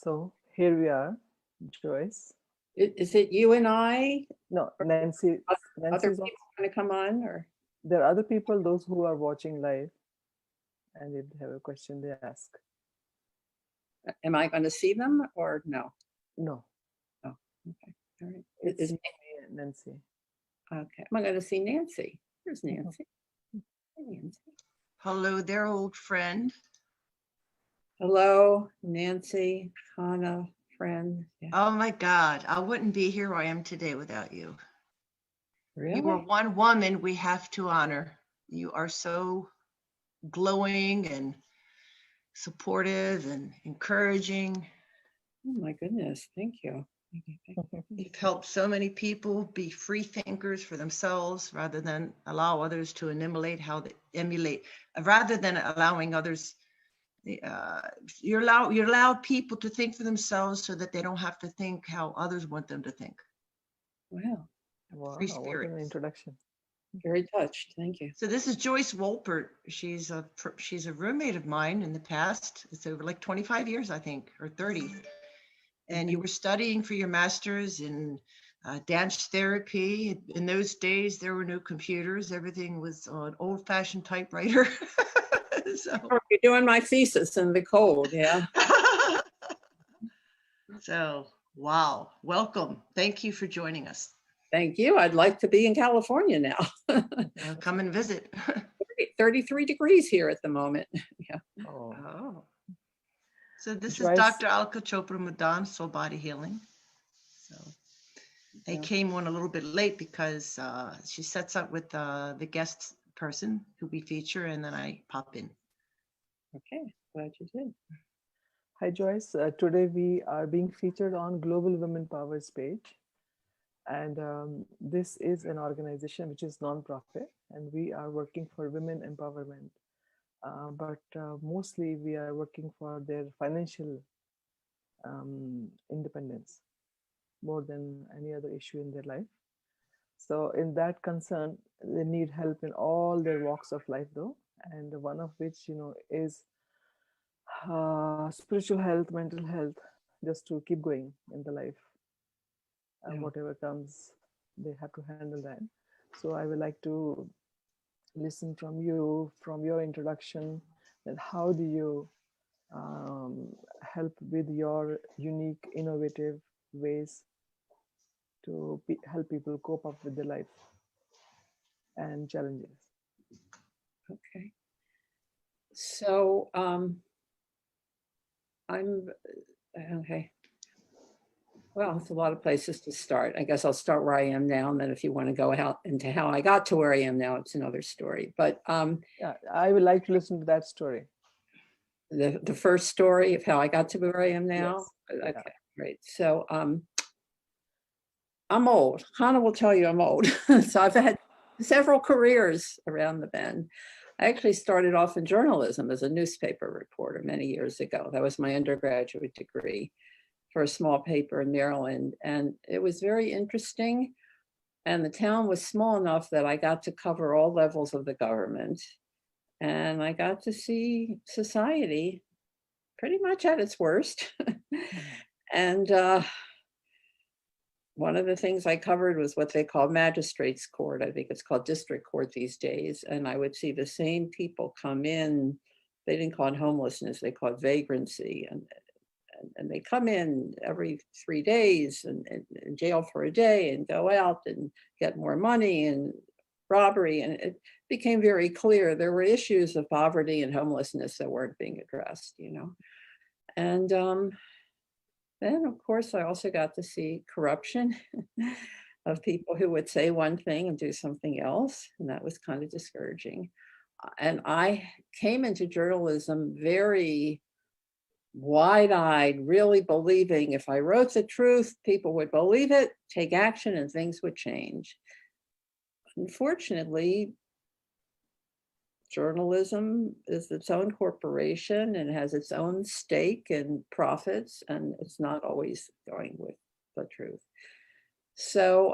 So here we are, Joyce. Is it you and I? No, Or Nancy. other Nancy's on. people going to come on? Or There are other people, those who are watching live, and if they have a question, they ask. am I going to see them or no? No, Oh, okay. All right. it's you, me, and Nancy. Okay. Am I going to see Nancy? Here's Nancy. Hey, Nancy. Hello there, old friend. Hello, Nancy, Hannah, friend. Yeah. Oh my God, I wouldn't be here where I am today without you. Really? You are one woman we have to honor. You are so glowing and supportive and encouraging. Oh my goodness. Thank you. Thank you. Thank you. You've helped so many people be free thinkers for themselves rather than allow others to rather than allowing others. You allow people to think for themselves so that they don't have to think how others want them to think. Wow. Wow, Free what spirit. an introduction. Very touched. Thank you. So this is Joyce Wolpert. She's a roommate of mine in the past. It's over like 25 years, I think, or 30. And you were studying for your master's in dance therapy. In those days, there were no computers. Everything was on old-fashioned typewriter. So. You're doing my thesis in the cold, yeah. So, wow, welcome. Thank you for joining us. Thank you. I'd like to be in California now. Come and visit. 33 degrees here at the moment. Yeah. Oh. So this Joyce. is Dr. Alka Chopra Madan, Soul Body Healing. So I came on a little bit late because she sets up with the guest person who we feature, and then I pop in. Okay, glad you did. Hi, Joyce. Today we are being featured on Global Women Powers page. And this is an organization which is non-profit, and we are working for women empowerment. But mostly we are working for their financial independence more than any other issue in their life. So in that concern, they need help in all their walks of life though. And one of which, is spiritual health, mental health, just to keep going in the life. Whatever comes, they have to handle that. So I would like to listen from you, from your introduction, that how do you help with your unique, innovative ways to help people cope up with their life and challenges. Okay. So I'm okay. Well, it's a lot of places to start. I guess I'll start where I am now, and then if you want to go out into how I got to where I am now, it's another story. But yeah, I would like to listen to that story. The first story of how I got to where I am now. Yes. Okay, yeah. Great. So I'm old. Hannah will tell you I'm old. So I've had several careers around the bend. I actually started off in journalism as a newspaper reporter many years ago. That was my undergraduate degree for a small paper in Maryland. And it was very interesting. And the town was small enough that I got to cover all levels of the government. And I got to see society pretty much at its worst. And one of the things I covered was what they call magistrates court. I think it's called district court these days. And I would see the same people come in. They didn't call it homelessness, they called it vagrancy. And they come in every 3 days and jail for a day and go out and get more money and robbery. And it became very clear there were issues of poverty and homelessness that weren't being addressed, And then, of course, I also got to see corruption of people who would say one thing and do something else. And that was kind of discouraging. And I came into journalism very wide-eyed, really believing if I wrote the truth, people would believe it, take action, and things would change. Unfortunately, journalism is its own corporation and has its own stake and profits, and it's not always going with the truth. So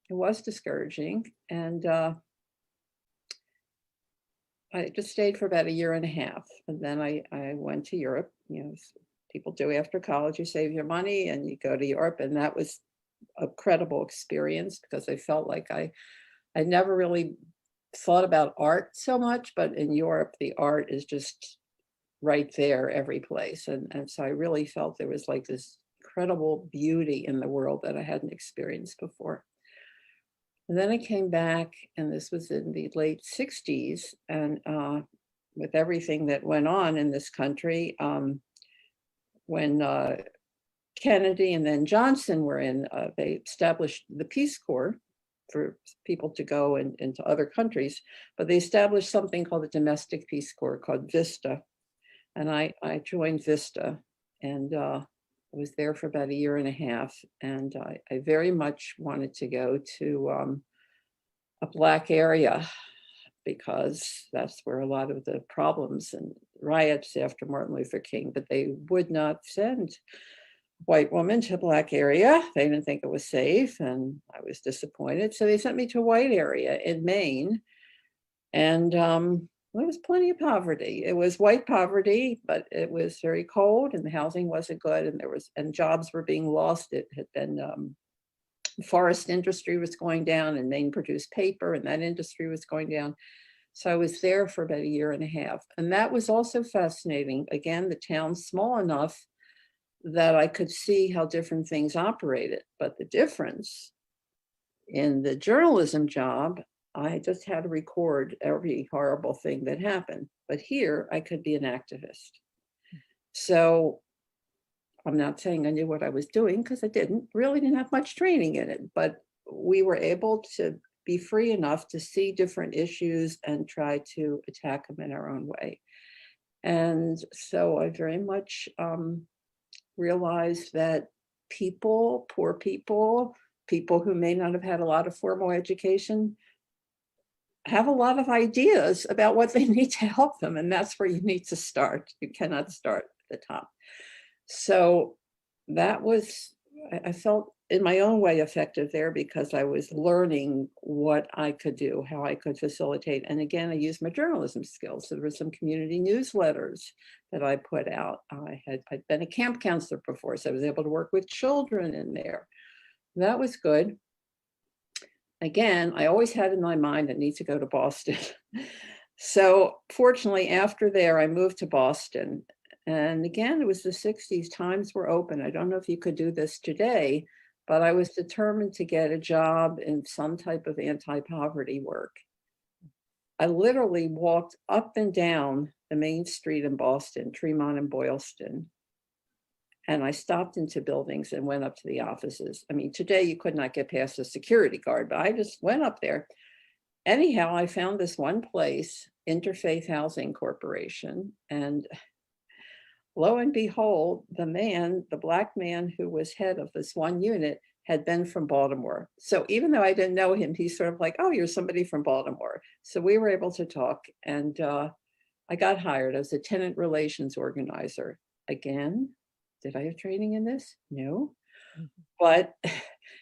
it was discouraging. And I just stayed for about 1.5 years. And then I went to Europe, people do after college. You save your money and you go to Europe. And that was a credible experience because I felt like I never really thought about art so much, but in Europe, the art is just right there every place. And so I really felt there was like this incredible beauty in the world that I hadn't experienced before. And then I came back, and this was in the late 60s, and with everything that went on in this country, when Kennedy and then Johnson were in, they established the Peace Corps for people to go into other countries, but they established something called the Domestic Peace Corps called VISTA. And I joined VISTA, and I was there for about a year and a half. And I very much wanted to go to a Black area because that's where a lot of the problems and riots after Martin Luther King, but they would not send white woman to a Black area. They didn't think it was safe, and I was disappointed. So they sent me to a white area in Maine, and there was plenty of poverty. It was white poverty, but it was very cold, and the housing wasn't good, and jobs were being lost. It had been forest industry was going down, and Maine produced paper, and that industry was going down. So I was there for about a year and a half, and that was also fascinating. Again, the town's small enough that I could see how different things operated, but the difference in the journalism job, I just had to record every horrible thing that happened. But here I could be an activist. So I'm not saying I knew what I was doing because I really didn't have much training in it, but we were able to be free enough to see different issues and try to attack them in our own way. And so I very much realized that people, poor people, people who may not have had a lot of formal education, have a lot of ideas about what they need to help them. And that's where you need to start. You cannot start at the top. So that was, I felt in my own way effective there because I was learning what I could do, how I could facilitate. And again, I used my journalism skills. So there were some community newsletters that I put out. I'd been a camp counselor before, so I was able to work with children in there. That was good. Again, I always had in my mind I need to go to Boston. So fortunately, after there, I moved to Boston. And again, it was the 60s, times were open. I don't know if you could do this today, but I was determined to get a job in some type of anti-poverty work. I literally walked up and down the main street in Boston, Tremont and Boylston, and I stopped into buildings and went up to the offices. I mean, today you could not get past a security guard, but I just went up there. Anyhow, I found this one place, Interfaith Housing Corporation, and lo and behold, the Black man who was head of this one unit had been from Baltimore. So even though I didn't know him, he's sort of like, oh, you're somebody from Baltimore. So we were able to talk, and I got hired as a tenant relations organizer. Again, did I have training in this? No. But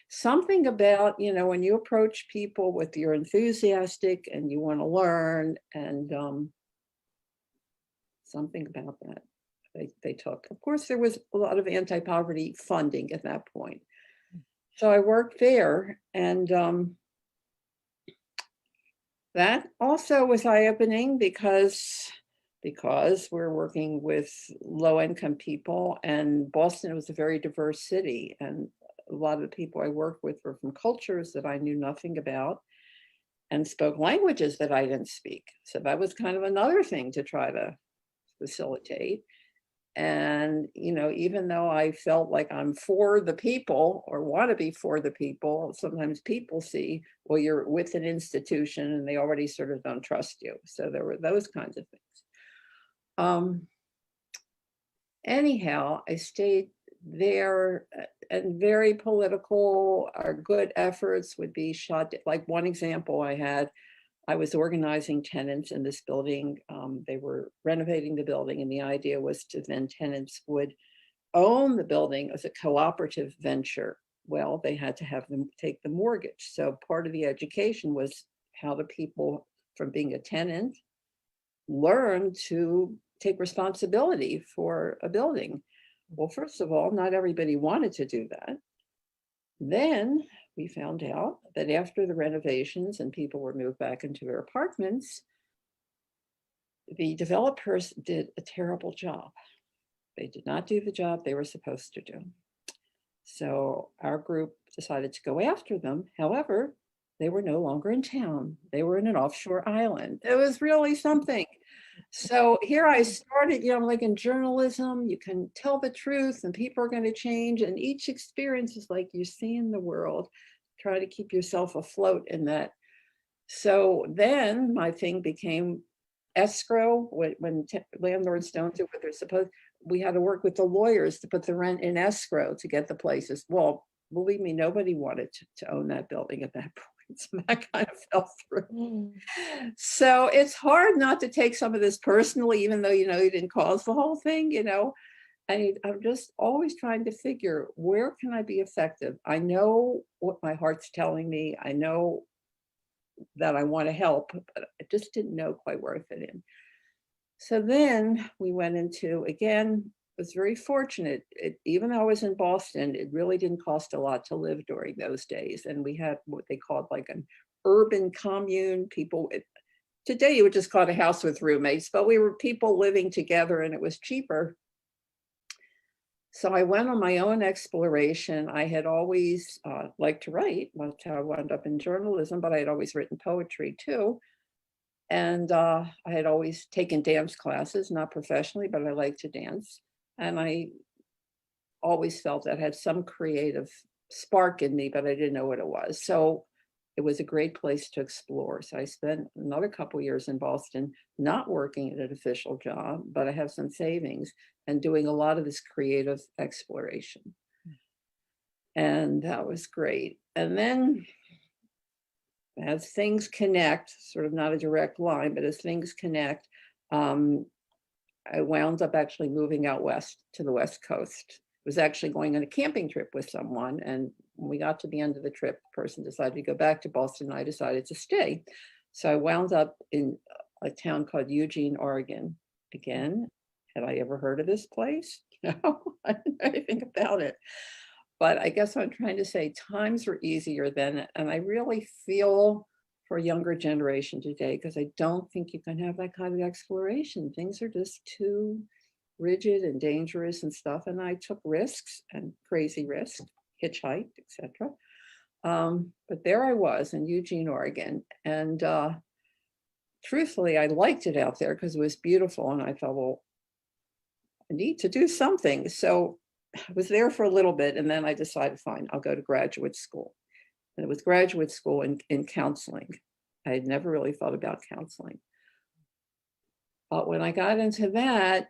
something about, when you approach people with you're enthusiastic and you want to learn, and something about that. They took. Of course, there was a lot of anti-poverty funding at that point. So I worked there, and that also was eye-opening because we're working with low-income people, and Boston was a very diverse city, and a lot of the people I worked with were from cultures that I knew nothing about and spoke languages that I didn't speak. So that was kind of another thing to try to facilitate. And, even though I felt like I'm for the people or want to be for the people, sometimes people see, well, you're with an institution and they already sort of don't trust you. So there were those kinds of things. Anyhow, I stayed there, and very political. Our good efforts would be shot. Like one example I was organizing tenants in this building. They were renovating the building, and the idea was to then tenants would own the building as a cooperative venture. Well, they had to have them take the mortgage. So part of the education was how the people from being a tenant learn to take responsibility for a building. Well, first of all, not everybody wanted to do that. Then we found out that after the renovations and people were moved back into their apartments, the developers did a terrible job. They did not do the job they were supposed to do. So our group decided to go after them. However, they were no longer in town. They were in an offshore island. It was really something. So here I started, like in journalism, you can tell the truth and people are going to change. And each experience is like you see in the world. Try to keep yourself afloat in that. So then my thing became escrow. When landlords don't do what they're supposed, we had to work with the lawyers to put the rent in escrow to get the places. Well, believe me, nobody wanted to own that building at that point. So that kind of fell through. So it's hard not to take some of this personally, even though, you didn't cause the whole thing, I'm just always trying to figure, where can I be effective? I know what my heart's telling me. I know that I want to help, but I just didn't know quite where I fit in. So then we went into, again, was very fortunate. Even though I was in Boston, it really didn't cost a lot to live during those days. And we had what they called like an urban commune. Today you would just call it a house with roommates, but we were people living together and it was cheaper. So I went on my own exploration. I had always liked to write. That's how I wound up in journalism, but I had always written poetry too. And I had always taken dance classes, not professionally, but I liked to dance. And I always felt that had some creative spark in me, but I didn't know what it was. So it was a great place to explore. So I spent another couple of years in Boston, not working at an official job, but I have some savings and doing a lot of this creative exploration. And that was great. And then as things connect, sort of not a direct line, but as things connect, I wound up actually moving out west to the West Coast. I was actually going on a camping trip with someone. And when we got to the end of the trip, the person decided to go back to Boston. And I decided to stay. So I wound up in a town called Eugene, Oregon. Again, had I ever heard of this place? No, I didn't know anything about it. But I guess what I'm trying to say, times were easier then. And I really feel for a younger generation today, because I don't think you can have that kind of exploration. Things are just too rigid and dangerous and stuff. And I took risks and crazy risks, hitchhiked, etc. But there I was in Eugene, Oregon. And truthfully, I liked it out there because it was beautiful. And I thought, well, I need to do something. So I was there for a little bit. And then I decided, fine, I'll go to graduate school. And it was graduate school in counseling. I had never really thought about counseling. But when I got into that,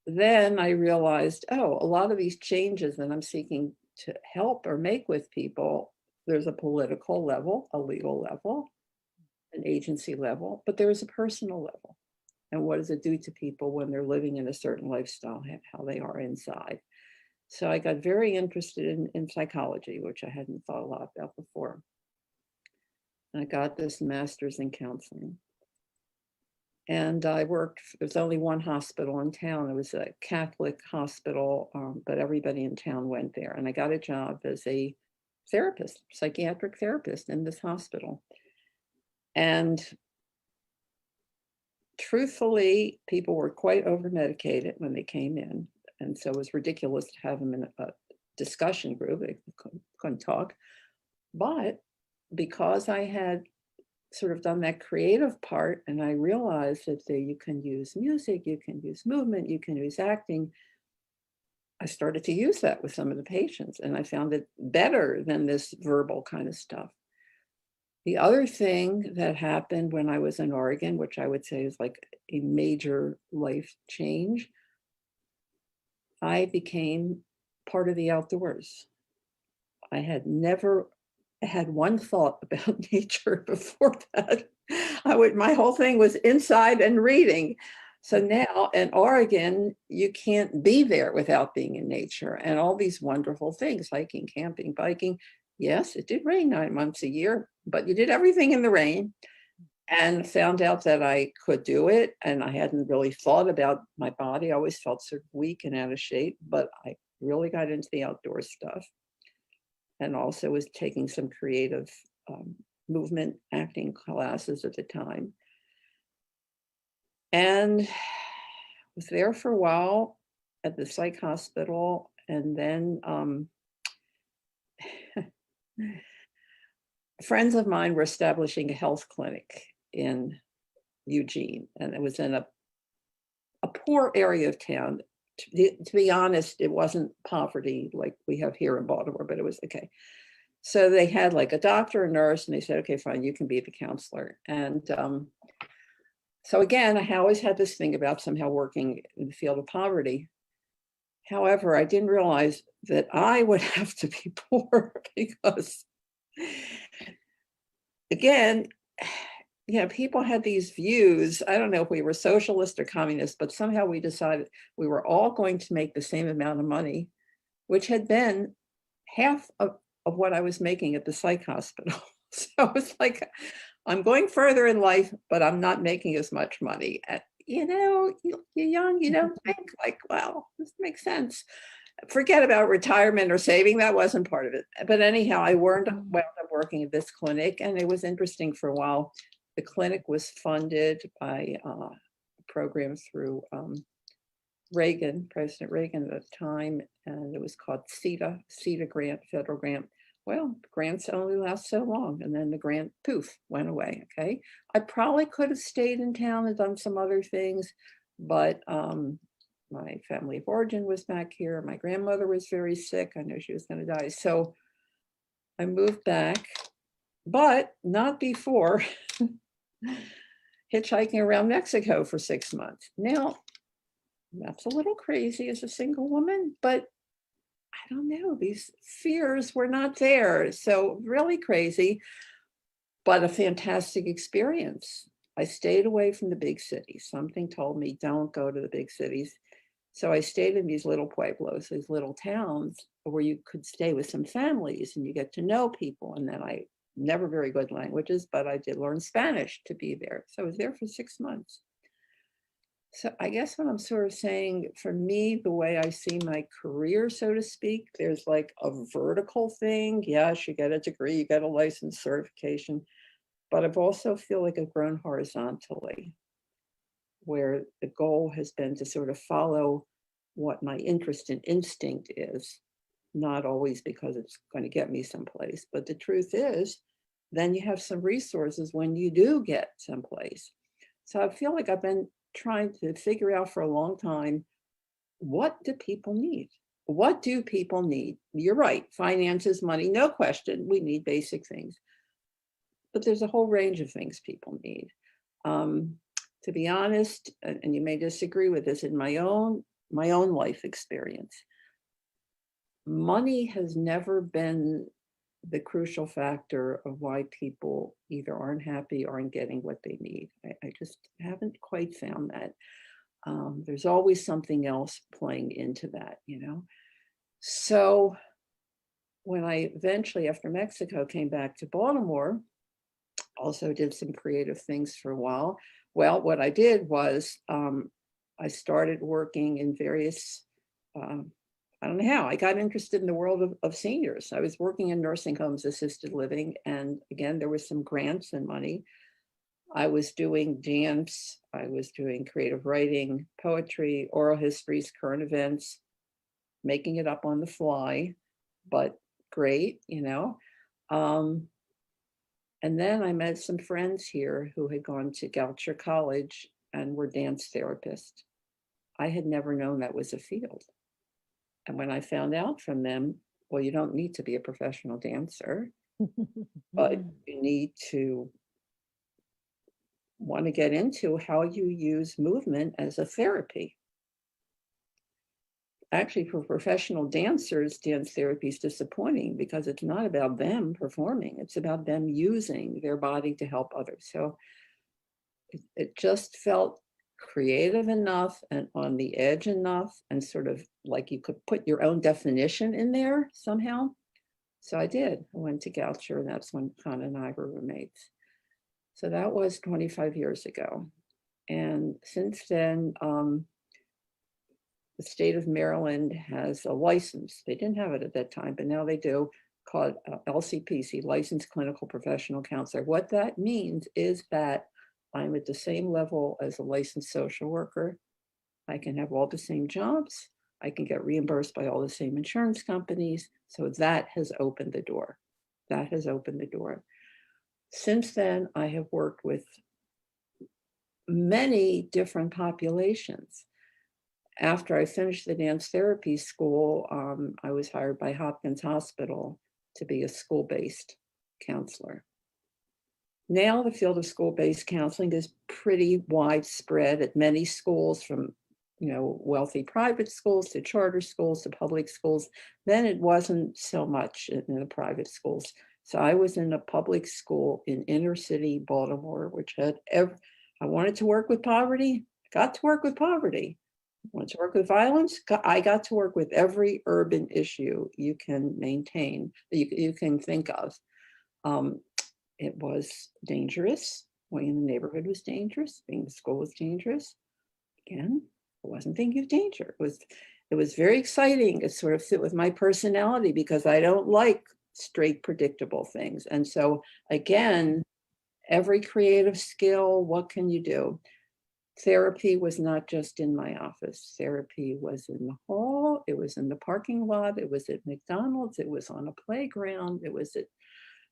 then I realized, oh, a lot of these changes that I'm seeking to help or make with people, there's a political level, a legal level, an agency level, but there is a personal level. And what does it do to people when they're living in a certain lifestyle, how they are inside? So I got very interested in psychology, which I hadn't thought a lot about before. And I got this master's in counseling. And I worked, there's only one hospital in town. It was a Catholic hospital, but everybody in town went there. And I got a job as a therapist, psychiatric therapist in this hospital. And truthfully, people were quite over-medicated when they came in. And so it was ridiculous to have them in a discussion group. They couldn't talk. But because I had sort of done that creative part, and I realized that you can use music, you can use movement, you can use acting, I started to use that with some of the patients, and I found it better than this verbal kind of stuff. The other thing that happened when I was in Oregon, which I would say is like a major life change, I became part of the outdoors. I had never had one thought about nature before that. My whole thing was inside and reading. So now in Oregon, you can't be there without being in nature and all these wonderful things, hiking, camping, biking. Yes, it did rain 9 months a year, but you did everything in the rain. and found out that I could do it. And I hadn't really thought about my body. I always felt sort of weak and out of shape, but I really got into the outdoor stuff, and also was taking some creative movement acting classes at the time. And was there for a while at the psych hospital. And then friends of mine were establishing a health clinic in Eugene, and it was in a poor area of town. To be honest, it wasn't poverty like we have here in Baltimore, but it was okay. So they had like a doctor, a nurse, and they said, okay, fine, you can be the counselor. And so again, I always had this thing about somehow working in the field of poverty. However, I didn't realize that I would have to be poor because, again, people had these views. I don't know if we were socialist or communist, but somehow we decided we were all going to make the same amount of money, which had been half of what I was making at the psych hospital. So it's like, I'm going further in life, but I'm not making as much money. You're young, you don't think like, wow, this makes sense. Forget about retirement or saving. That wasn't part of it. But anyhow, I wound up working at this clinic, and it was interesting for a while. The clinic was funded by a program through Reagan, President Reagan at the time, and it was called CETA grant, federal grant. Well, grants only last so long, and then the grant, poof, went away, okay? I probably could have stayed in town and done some other things, but my family of origin was back here. My grandmother was very sick. I know she was gonna die. So I moved back, but not before hitchhiking around Mexico for 6 months. Now, that's a little crazy as a single woman, but I don't know, these fears were not there. So really crazy, but a fantastic experience. I stayed away from the big cities. Something told me, don't go to the big cities. So I stayed in these little pueblos, these little towns where you could stay with some families and you get to know people. And then I never very good languages, but I did learn Spanish to be there. So I was there for 6 months. So I guess what I'm sort of saying, for me, the way I see my career, so to speak, there's like a vertical thing. Yes, you get a degree, you get a license certification, but I've also feel like I've grown horizontally, where the goal has been to sort of follow what my interest and instinct is, not always because it's going to get me someplace. But the truth is, then you have some resources when you do get someplace. So I feel like I've been trying to figure out for a long time, what do people need? What do people need? You're right, finances, money, no question, we need basic things. But there's a whole range of things people need. To be honest, and you may disagree with this, in my own life experience, money has never been the crucial factor of why people either aren't happy or aren't getting what they need. I just haven't quite found that. There's always something else playing into that, So when I eventually, after Mexico, came back to Baltimore, also did some creative things for a while. Well, what I did was I started working in various, I don't know how, I got interested in the world of seniors. I was working in nursing homes, assisted living, and again, there was some grants and money. I was doing dance, I was doing creative writing, poetry, oral histories, current events, making it up on the fly, but great, And then I met some friends here who had gone to Goucher College and were dance therapists. I had never known that was a field. And when I found out from them, well, you don't need to be a professional dancer, but you need to want to get into how you use movement as a therapy. Actually, for professional dancers, dance therapy is disappointing because it's not about them performing. It's about them using their body to help others. So it just felt creative enough and on the edge enough, and sort of like you could put your own definition in there somehow. So I did. I went to Goucher, and that's when Con and I were roommates. So that was 25 years ago. And since then, the state of Maryland has a license. They didn't have it at that time, but now they do, called LCPC, Licensed Clinical Professional Counselor. What that means is that I'm at the same level as a licensed social worker. I can have all the same jobs. I can get reimbursed by all the same insurance companies. So that has opened the door. That has opened the door. Since then, I have worked with many different populations. After I finished the dance therapy school, I was hired by Hopkins Hospital to be a school-based counselor. Now the field of school-based counseling is pretty widespread at many schools, from wealthy private schools to charter schools to public schools. Then it wasn't so much in the private schools. So I was in a public school in inner city Baltimore, which had I wanted to work with poverty, got to work with poverty. Want to work with violence? I got to work with every urban issue you can maintain, you can think of. It was dangerous. Being in the neighborhood was dangerous. Being in school was dangerous. Again, I wasn't thinking of danger. It was very exciting. It sort of fit with my personality because I don't like straight, predictable things. And so again, every creative skill, what can you do? Therapy was not just in my office. Therapy was in the hall. It was in the parking lot. It was at McDonald's. It was on a playground. It was at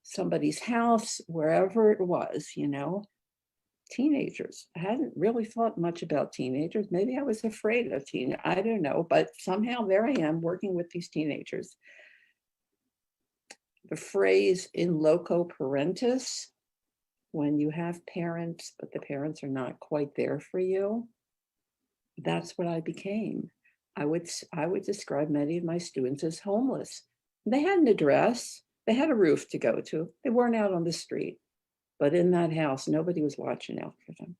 somebody's house, wherever it was, Teenagers. I hadn't really thought much about teenagers. Maybe I was afraid of I don't know, but somehow there I am working with these teenagers. The phrase in loco parentis, when you have parents, but the parents are not quite there for you, that's what I became. I would describe many of my students as homeless. They had an address, they had a roof to go to, they weren't out on the street, but in that house, nobody was watching out for them.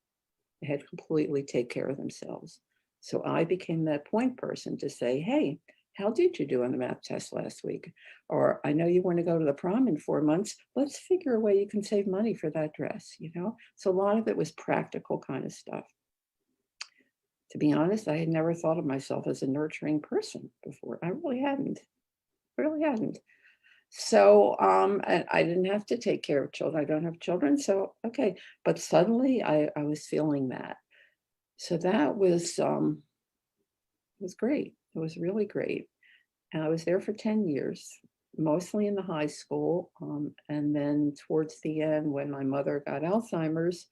They had to completely take care of themselves. So I became that point person to say, hey, how did you do on the math test last week? Or I know you want to go to the prom in 4 months. Let's figure a way you can save money for that dress, So a lot of it was practical kind of stuff. To be honest, I had never thought of myself as a nurturing person before. I really hadn't. So and I didn't have to take care of children. I don't have children. So, okay. But suddenly I was feeling that. So that was great. It was really great. And I was there for 10 years, mostly in the high school. And then towards the end, when my mother got Alzheimer's,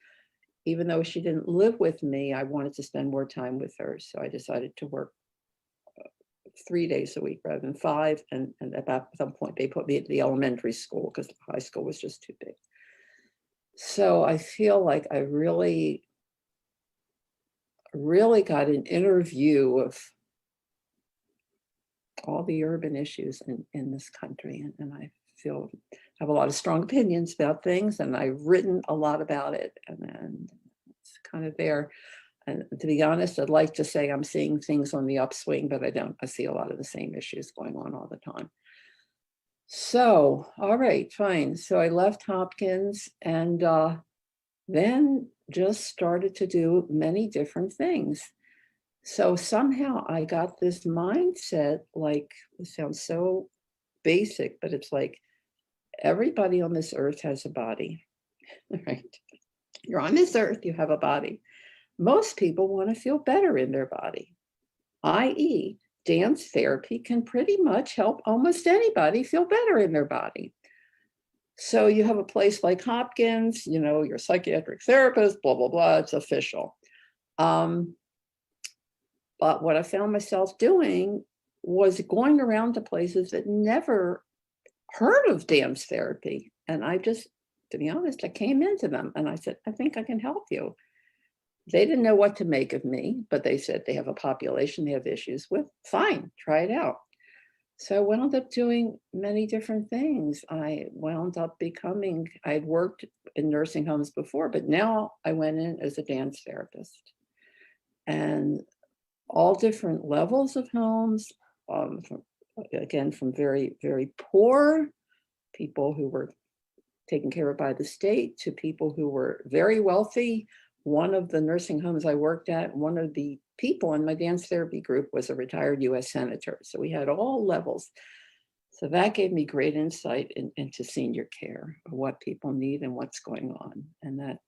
even though she didn't live with me, I wanted to spend more time with her. So I decided to work 3 days a week rather than 5. And at some point, they put me at the elementary school because the high school was just too big. So I feel like I really got an inner view of all the urban issues in this country. And I have a lot of strong opinions about things, and I've written a lot about it, and it's kind of there. And to be honest, I'd like to say I'm seeing things on the upswing, but I don't. I see a lot of the same issues going on all the time. So, all right, fine. So I left Hopkins and then just started to do many different things. So somehow I got this mindset, like, it sounds so basic, but it's like everybody on this earth has a body, right? You're on this earth, you have a body. Most people want to feel better in their body, i.e., dance therapy can pretty much help almost anybody feel better in their body. So you have a place like Hopkins, your psychiatric therapist, blah, blah, blah, it's official. But what I found myself doing was going around to places that never heard of dance therapy. And I just, to be honest, I came into them and I said, I think I can help you. They didn't know what to make of me, but they said they have a population they have issues with. Fine, try it out. So I wound up doing many different things. I wound up I'd worked in nursing homes before, but now I went in as a dance therapist. And all different levels of homes, from very, very poor people who were taken care of by the state to people who were very wealthy. One of the nursing homes I worked at, one of the people in my dance therapy group was a retired US senator. So we had all levels. So that gave me great insight into senior care, what people need and what's going on. And that,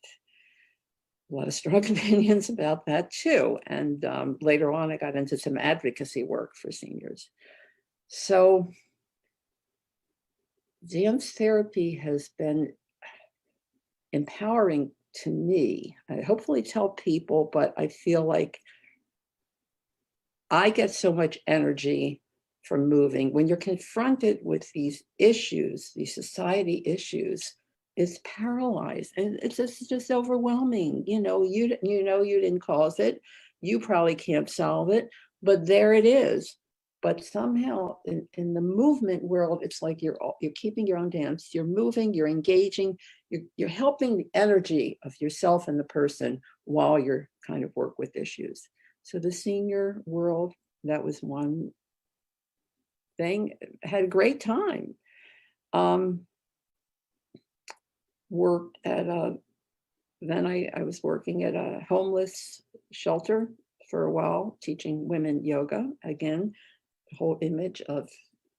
a lot of strong opinions about that too. And later on, I got into some advocacy work for seniors. So dance therapy has been empowering to me. I hopefully tell people, but I feel like I get so much energy from moving. When you're confronted with these issues, these society issues, it's paralyzed and it's just overwhelming. You know you didn't cause it. You probably can't solve it, but there it is. But somehow in the movement world, it's like you're keeping your own dance. You're moving, you're engaging, you're helping the energy of yourself and the person while you're kind of work with issues. So the senior world, that was one thing. Had a great time. Worked at then I was working at a homeless shelter for a while, teaching women yoga. Again, the whole image of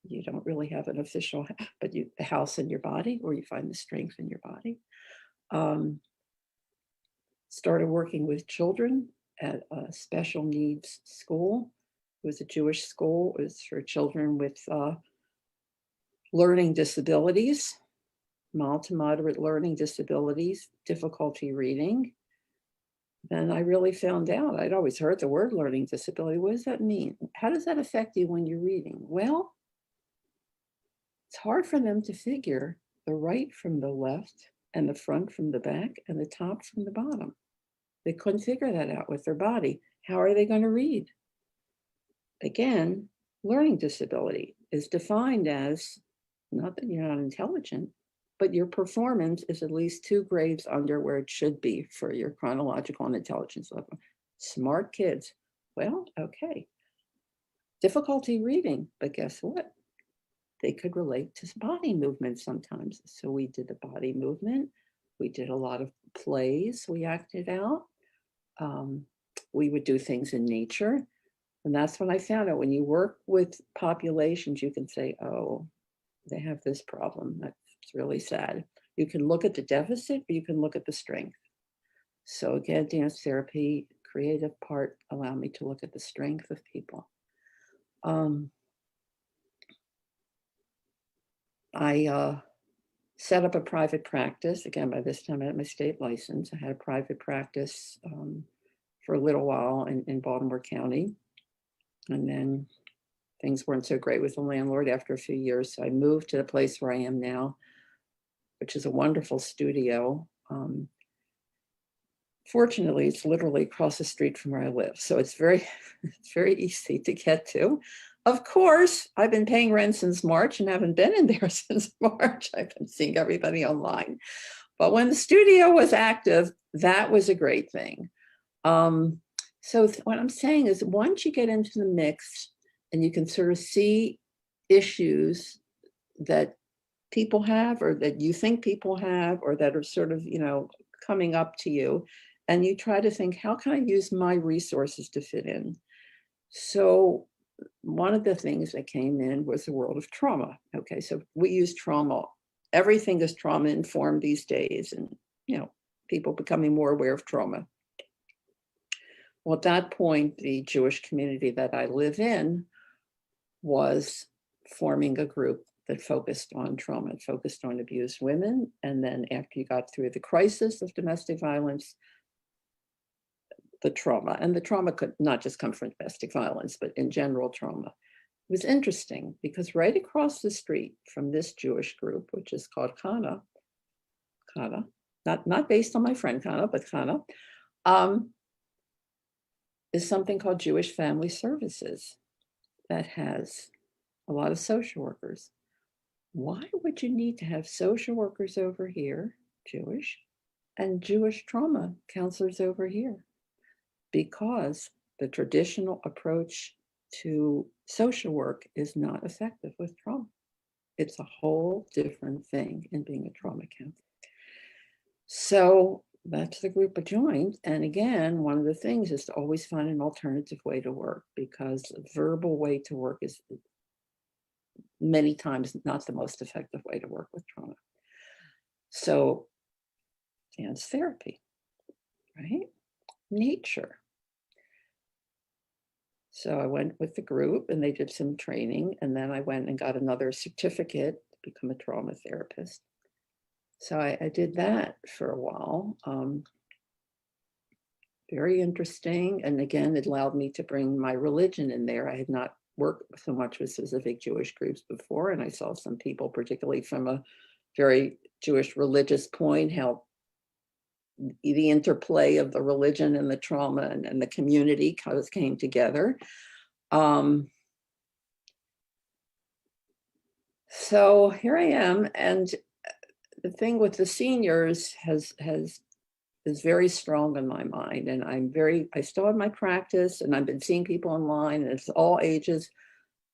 you don't really have an official, but the house in your body, where you find the strength in your body. Started working with children at a special needs school. It was a Jewish school. It was for children with learning disabilities, mild to moderate learning disabilities, difficulty reading. Then I really found out, I'd always heard the word learning disability. What does that mean? How does that affect you when you're reading? Well, it's hard for them to figure the right from the left and the front from the back and the top from the bottom. They couldn't figure that out with their body. How are they going to read? Again, learning disability is defined as not that you're not intelligent, but your performance is at least 2 grades under where it should be for your chronological and intelligence level. Smart kids. Well, okay. Difficulty reading, but guess what? They could relate to body movement sometimes. So we did the body movement. We did a lot of plays we acted out. We would do things in nature. And that's when I found out when you work with populations, you can say, oh, they have this problem. That's really sad. You can look at the deficit or you can look at the strength. So again, dance therapy, creative part, allow me to look at the strength of people. I set up a private practice. Again, by this time I had my state license. I had a private practice for a little while in Baltimore County. And then things weren't so great with the landlord after a few years. So I moved to the place where I am now, which is a wonderful studio. Fortunately, it's literally across the street from where I live. So it's very easy to get to. Of course, I've been paying rent since March and haven't been in there since March. I've been seeing everybody online. But when the studio was active, that was a great thing. So what I'm saying is once you get into the mix and you can sort of see issues that people have or that you think people have or that are sort of, coming up to you, and you try to think, how can I use my resources to fit in? So one of the things that came in was the world of trauma. Okay, so we use trauma. Everything is trauma informed these days, and people becoming more aware of trauma. Well, at that point, the Jewish community that I live in was forming a group that focused on trauma, focused on abused women. And then after you got through the crisis of domestic violence, the trauma, and the trauma could not just come from domestic violence, but in general trauma. It was interesting because right across the street from this Jewish group, which is called Kana, not based on my friend Kana, but Kana, is something called Jewish Family Services that has a lot of social workers. Why would you need to have social workers over here, Jewish, and Jewish trauma counselors over here? Because the traditional approach to social work is not effective with trauma. It's a whole different thing in being a trauma counselor. So that's the group I joined. And again, one of the things is to always find an alternative way to work, because a verbal way to work is many times not the most effective way to work with trauma. So dance therapy, right? Nature. So I went with the group and they did some training, and then I went and got another certificate to become a trauma therapist. So I did that for a while. Very interesting. And again, it allowed me to bring my religion in there. I had not worked so much with specific Jewish groups before, and I saw some people, particularly from a very Jewish religious point, how the interplay of the religion and the trauma and the community came together. So here I am, and the thing with the seniors is very strong in my mind, and I still have my practice, and I've been seeing people online, and it's all ages.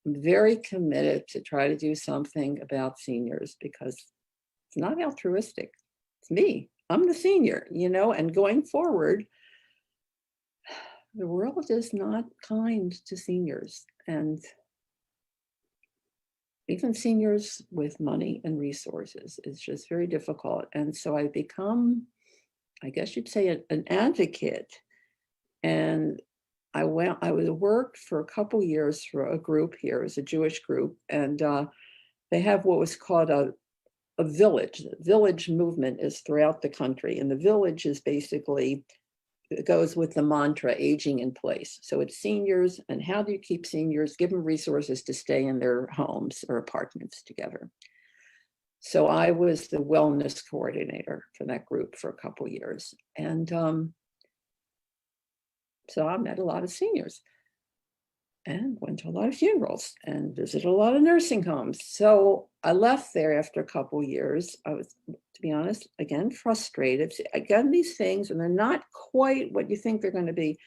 I'm very committed to try to do something about seniors, because it's not altruistic. It's me. I'm the senior, and going forward, the world is not kind to seniors, and even seniors with money and resources. It's just very difficult. And so I become, I guess you'd say, an advocate. And I worked for a couple years for a group here. It was a Jewish group, and they have what was called a village. The village movement is throughout the country, and the village is basically, it goes with the mantra, aging in place. So it's seniors, and how do you keep seniors? Give them resources to stay in their homes or apartments together. So I was the wellness coordinator for that group for a couple of years. And so I met a lot of seniors and went to a lot of funerals and visited a lot of nursing homes. So I left there after a couple of years. I was, to be honest, again, frustrated. Again, these things, and they're not quite what you think they're going to be.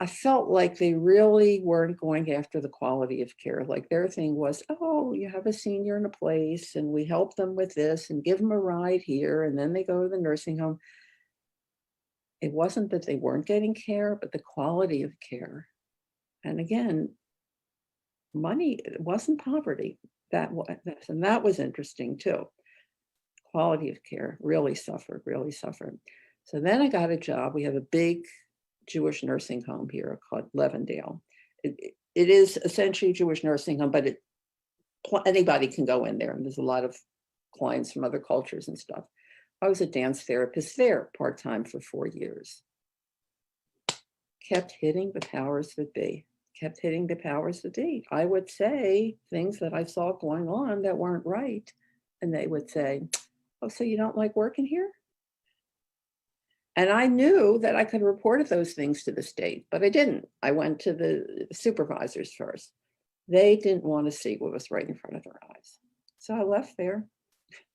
I felt like they really weren't going after the quality of care. Like their thing was, oh, you have a senior in a place and we help them with this and give them a ride here, and then they go to the nursing home. It wasn't that they weren't getting care, but the quality of care. And again, money, it wasn't poverty. And that was interesting too. Quality of care really suffered. So then I got a job. We have a big Jewish nursing home here called Levendale. It is essentially a Jewish nursing home, but anybody can go in there. And there's a lot of clients from other cultures and stuff. I was a dance therapist there part-time for 4 years. Kept hitting the powers that be. I would say things that I saw going on that weren't right. And they would say, oh, so you don't like working here? And I knew that I could report those things to the state, but I didn't. I went to the supervisors first. They didn't want to see what was right in front of their eyes. So I left there.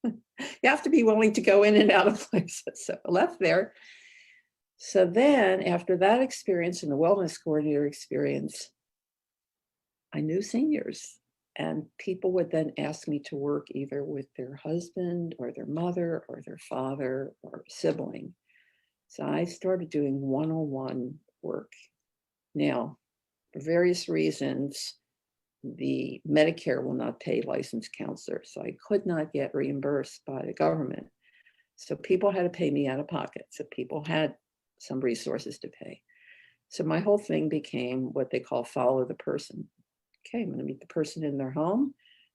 You have to be willing to go in and out of places. So I left there. So then after that experience and the wellness coordinator experience, I knew seniors, and people would then ask me to work either with their husband or their mother or their father or sibling. So I started doing one-on-one work. Now, for various reasons, the Medicare will not pay licensed counselors, so I could not get reimbursed by the government. So people had to pay me out of pocket. So people had some resources to pay. So my whole thing became what they call follow the person. Okay, I'm going to meet the person in their home.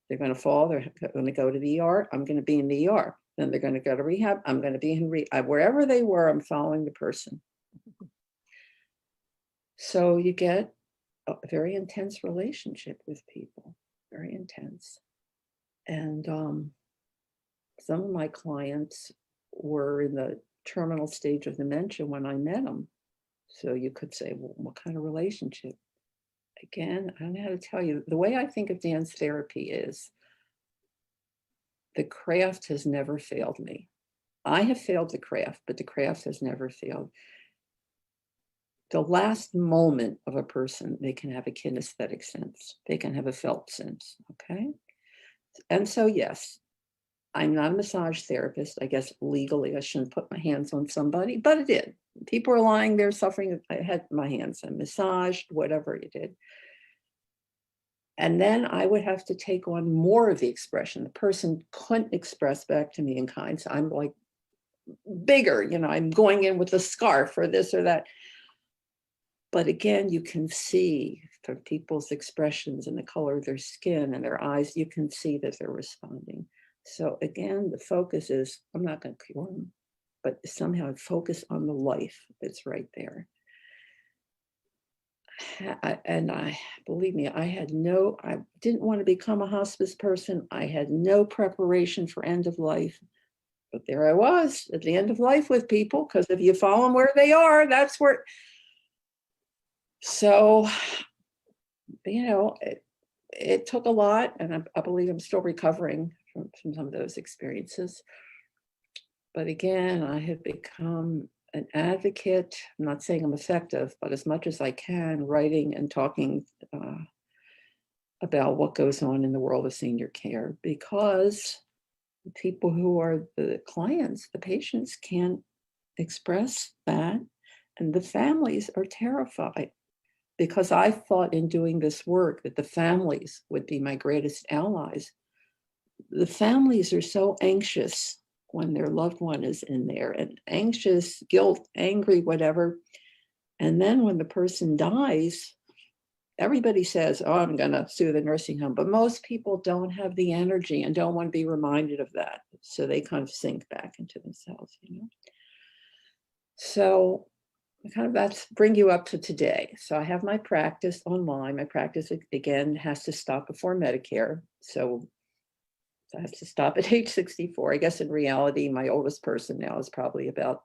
They're going to fall. They're going to go to the ER. I'm going to be in the ER. Then they're going to go to rehab. I'm going to be in rehab. Wherever they were, I'm following the person. So you get a very intense relationship with people, very intense. And some of my clients were in the terminal stage of dementia when I met them. So you could say, well, what kind of relationship? Again, I don't know how to tell you. The way I think of dance therapy is the craft has never failed me. I have failed the craft, but the craft has never failed. The last moment of a person, they can have a kinesthetic sense. They can have a felt sense, okay? And so, yes, I'm not a massage therapist. I guess legally I shouldn't put my hands on somebody, but I did. People are lying there suffering. I had my hands and massaged, whatever you did. And then I would have to take on more of the expression. The person couldn't express back to me in kind. So I'm like bigger, I'm going in with a scarf or this or that. But again, you can see from people's expressions and the color of their skin and their eyes, you can see that they're responding. So again, the focus is, I'm not going to cure them, but somehow focus on the life that's right there. And believe me, I didn't want to become a hospice person. I had no preparation for end of life, but there I was at the end of life with people, because if you follow them where they are, that's where. So, it took a lot, and I believe I'm still recovering from some of those experiences. But again, I have become an advocate. I'm not saying I'm effective, but as much as I can, writing and talking about what goes on in the world of senior care, because the people who are the clients, the patients, can't express that, and the families are terrified. Because I thought in doing this work that the families would be my greatest allies. The families are so anxious when their loved one is in there, and anxious, guilt, angry, whatever. And then when the person dies, everybody says, oh, I'm going to sue the nursing home. But most people don't have the energy and don't want to be reminded of that. So they kind of sink back into themselves, So kind of that's bring you up to today. So I have my practice online. My practice, again, has to stop before Medicare. So I have to stop at age 64. I guess in reality, my oldest person now is probably about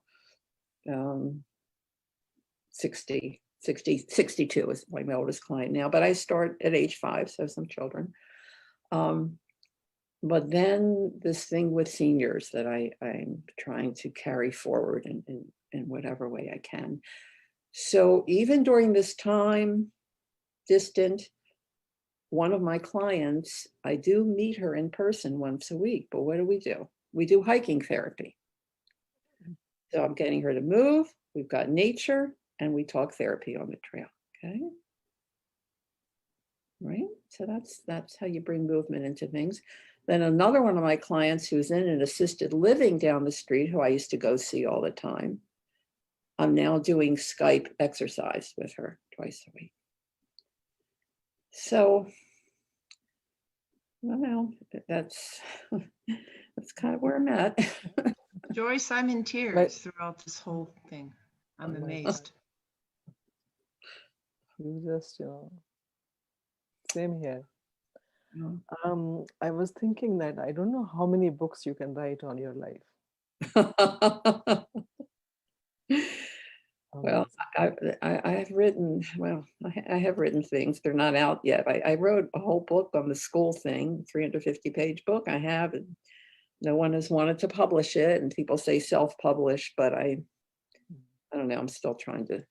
62 is my oldest client now, but I start at age 5, so some children. But then this thing with seniors that I'm trying to carry forward in whatever way I can. So even during this time, distant, one of my clients, I do meet her in person once a week, but what do? We do hiking therapy. So I'm getting her to move, we've got nature, and we talk therapy on the trail, okay? Right, so that's how you bring movement into things. Then another one of my clients who's in an assisted living down the street, who I used to go see all the time, I'm now doing Skype exercise with her twice a week. So, well, that's kind of where I'm at. Joyce, I'm in tears throughout this whole thing. I'm amazed. You just, same here. I was thinking that I don't know how many books you can write on your life. Well, I have written, I have written things. They're not out yet. I wrote a whole book on the school thing, 350-page book I have, and no one has wanted to publish it. And people say self-publish, but I don't know. I'm still trying to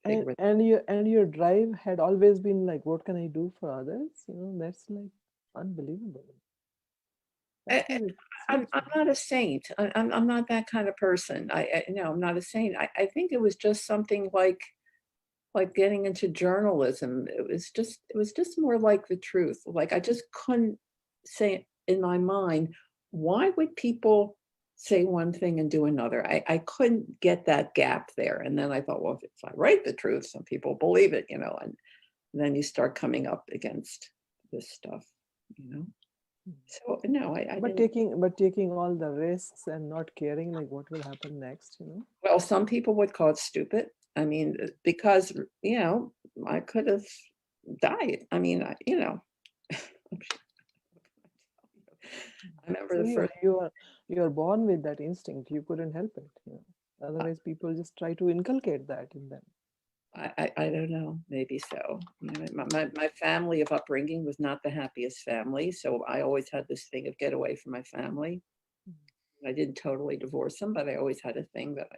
figure it out. And your drive had always been like, what can I do for others? That's like unbelievable. I'm not a saint. I'm not that kind of person. No, I'm not a saint. I think it was just something like getting into journalism. It was just more like the truth. Like I just couldn't say in my mind, why would people say one thing and do another? I couldn't get that gap there. And then I thought, well, if I write the truth, some people believe it, and then you start coming up against this stuff, So no, I but taking all the risks and not caring like what will happen next, Well, some people would call it stupid. I mean, because I could have died. I mean, I remember the first. You're born with that instinct. You couldn't help it. Otherwise, people just try to inculcate that in them. I don't know, maybe so. My family of upbringing was not the happiest family, so I always had this thing of get away from my family. I didn't totally divorce them, but I always had a thing that I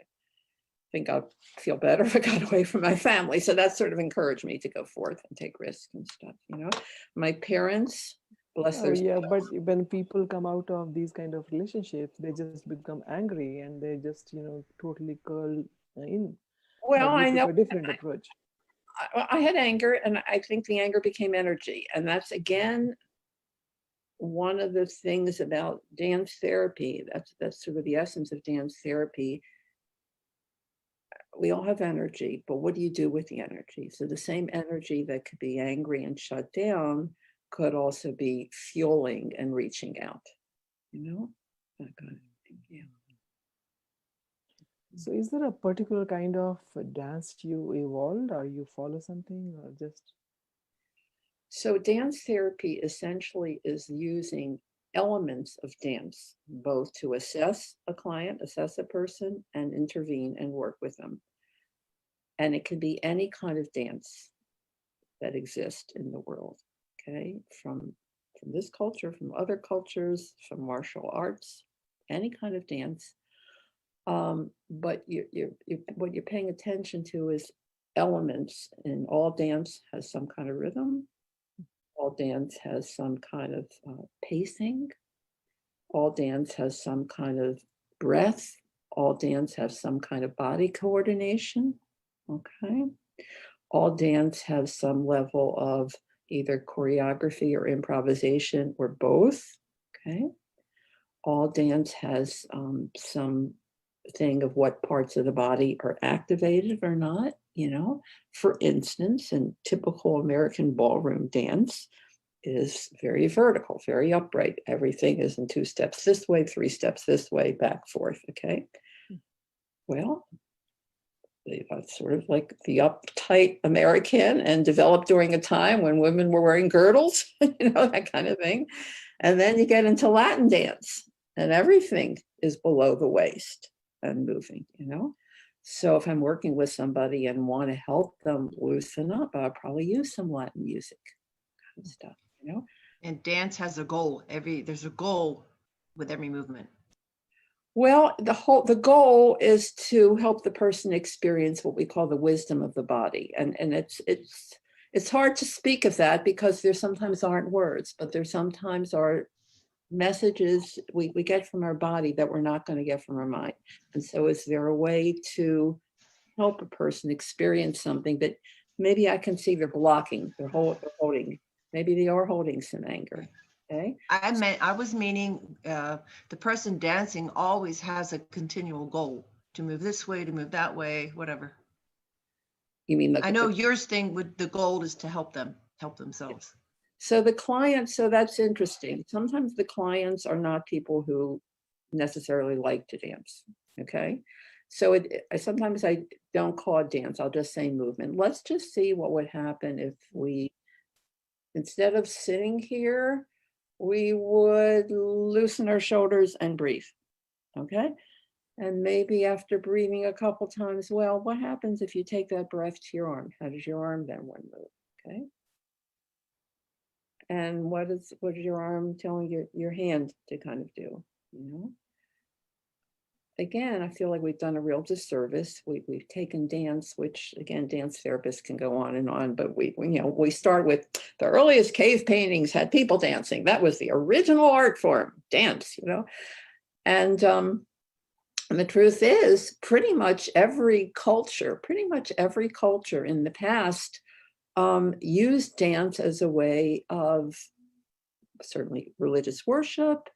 think I'll feel better if I got away from my family. So that sort of encouraged me to go forth and take risks and stuff. My parents, bless Oh their yeah, but souls. when people come out of these kind of relationships, they just become angry and they just, totally curl in. Well, But you I took know a different approach. I had anger, and I think the anger became energy. And that's, again, one of the things about dance therapy. That's sort of the essence of dance therapy. We all have energy, but what do you do with the energy? So the same energy that could be angry and shut down could also be fueling and reaching out, that kind of thing. Yeah. So is there a particular kind of dance you evolved or you follow something or just So dance therapy essentially is using elements of dance, both to assess a client, assess a person, and intervene and work with them. And it can be any kind of dance that exists in the world, okay? From this culture, from other cultures, from martial arts, any kind of dance. But what you're paying attention to is elements, and all dance has some kind of rhythm. All dance has some kind of pacing. All dance has some kind of breath. All dance has some kind of body coordination. Okay. All dance has some level of either choreography or improvisation or both. Okay. All dance has some thing of what parts of the body are activated or not. For instance, in typical American ballroom dance is very vertical, very upright. Everything is in 2 steps this way, 3 steps this way, back, forth. Okay. Well, that's sort of like the uptight American, and developed during a time when women were wearing girdles, that kind of thing. And then you get into Latin dance, and everything is below the waist and moving. So if I'm working with somebody and want to help them loosen up, I'll probably use some Latin music kind of stuff. And dance has a goal. There's a goal with every movement. Well, the goal is to help the person experience what we call the wisdom of the body, and it's hard to speak of that because there sometimes aren't words, but there sometimes are messages we get from our body that we're not going to get from our mind. And so, is there a way to help a person experience something that maybe I can see they're blocking, they're holding, maybe they are holding some anger. Okay. I was meaning the person dancing always has a continual goal to move this way, to move that way, whatever. You mean I know yours thing with the goal is to help themselves. So the client, so that's interesting. Sometimes the clients are not people who necessarily like to dance. Okay. So sometimes I don't call it dance. I'll just say movement. Let's just see what would happen if we, instead of sitting here, we would loosen our shoulders and breathe. Okay. And maybe after breathing a couple times, well, what happens if you take that breath to your arm? How does your arm then move? Okay. And what is your arm telling your hand to kind of do? Again, I feel like we've done a real disservice. We've taken dance, which again, dance therapists can go on and on, but we start with the earliest cave paintings had people dancing. That was the original art form, dance. And the truth is, pretty much every culture in the past used dance as a way of certainly religious worship,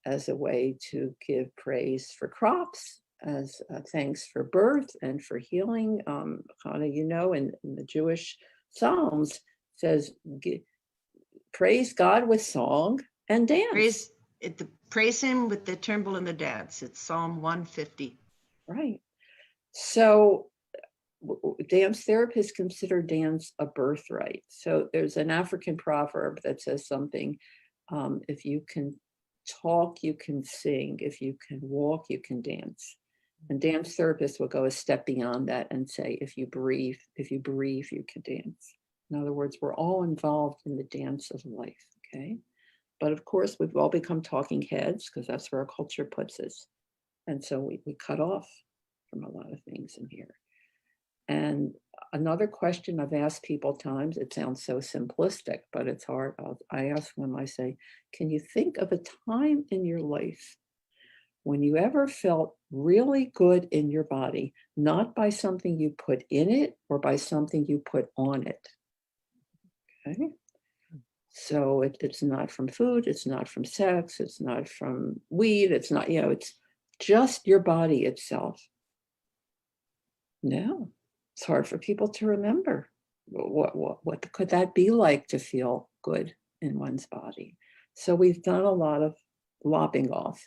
as a way to give praise for crops, as thanks for birth and for healing. In the Jewish Psalms says, praise God with song and dance. Praise him with the timbrel and the dance. It's Psalm 150. Right. So dance therapists consider dance a birthright. So there's an African proverb that says something, if you can talk, you can sing. If you can walk, you can dance. And dance therapists will go a step beyond that and say, if you breathe, you can dance. In other words, we're all involved in the dance of life, okay? But of course, we've all become talking heads because that's where our culture puts us. And so we cut off from a lot of things in here. And Another question I've asked people times, it sounds so simplistic, but it's hard. I ask them, I say, can you think of a time in your life when you ever felt really good in your body, not by something you put in it or by something you put on it? Okay. So it's not from food, it's not from sex, it's not from weed, it's not, it's just your body itself. No, it's hard for people to remember. What could that be like to feel good in one's body? So we've done a lot of lopping off.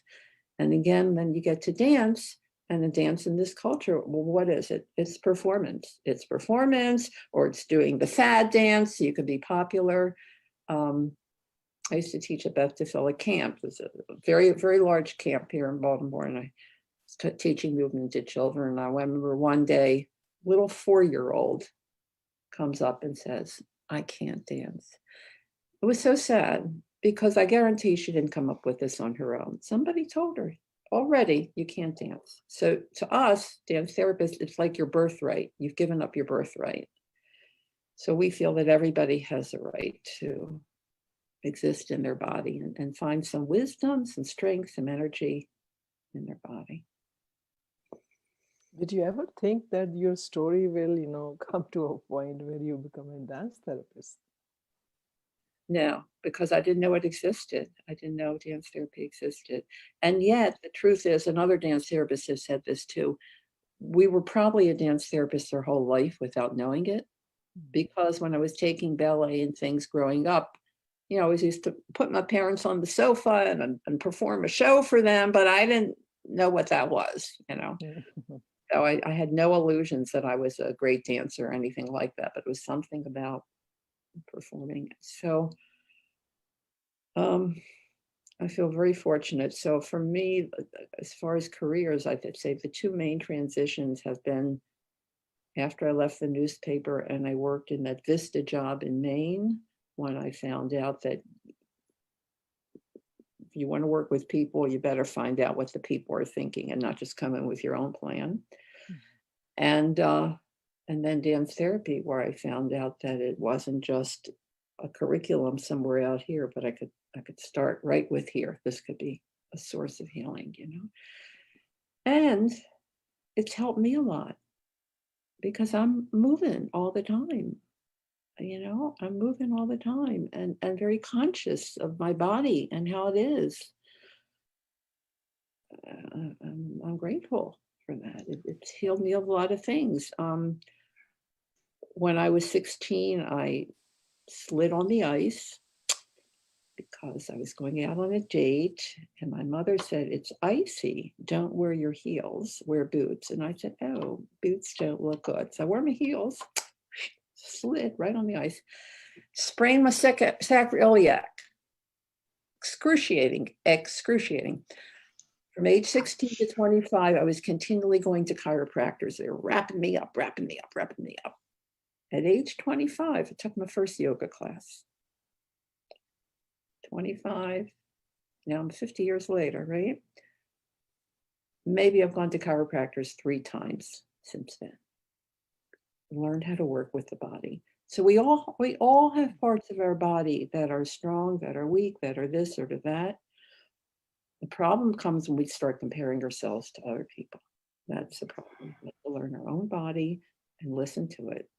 And again, then you get to dance, and the dance in this culture, well, what is it? It's performance. It's performance, or it's doing the fad dance. You could be popular. I used to teach at Beth DeFilla camp. It was a very, very large camp here in Baltimore, and I was teaching movement to children. And I remember one day, little 4-year-old comes up and says, I can't dance. It was so sad because I guarantee she didn't come up with this on her own. Somebody told her already, you can't dance. So to us, dance therapists, it's like your birthright. You've given up your birthright. So we feel that everybody has a right to exist in their body and find some wisdom, some strength, some energy in their body. Did you ever think that your story will, come to a point where you become a dance therapist? No, because I didn't know it existed. I didn't know dance therapy existed. And yet the truth is, another dance therapist has said this too, we were probably a dance therapist our whole life without knowing it. Because when I was taking ballet and things growing up, I always used to put my parents on the sofa and perform a show for them, but I didn't know what that was, So I had no illusions that I was a great dancer or anything like that, but it was something about performing. So I feel very fortunate. So for me, as far as careers, I'd say the two main transitions have been after I left the newspaper and I worked in that Vista job in Maine, when I found out that if you want to work with people, you better find out what the people are thinking and not just come in with your own plan. And then dance therapy, where I found out that it wasn't just a curriculum somewhere out here, but I could start right with here. This could be a source of healing, And it's helped me a lot because I'm moving all the time. I'm moving all the time and very conscious of my body and how it is. I'm grateful for that. It's healed me of a lot of things. When I was 16, I slid on the ice because I was going out on a date, and my mother said, it's icy. Don't wear your heels, wear boots. And I said, oh, boots don't look good. So I wore my heels, slid right on the ice, sprained my sacroiliac. Excruciating. From age 16 to 25, I was continually going to chiropractors. They were wrapping me up. At age 25, I took my first yoga class. 25, now I'm 50 years later, right? Maybe I've gone to chiropractors 3 times since then. Learned how to work with the body. So we all have parts of our body that are strong, that are weak, that are this or that. The problem comes when we start comparing ourselves to other people. That's the problem. We have to learn our own body and listen to it.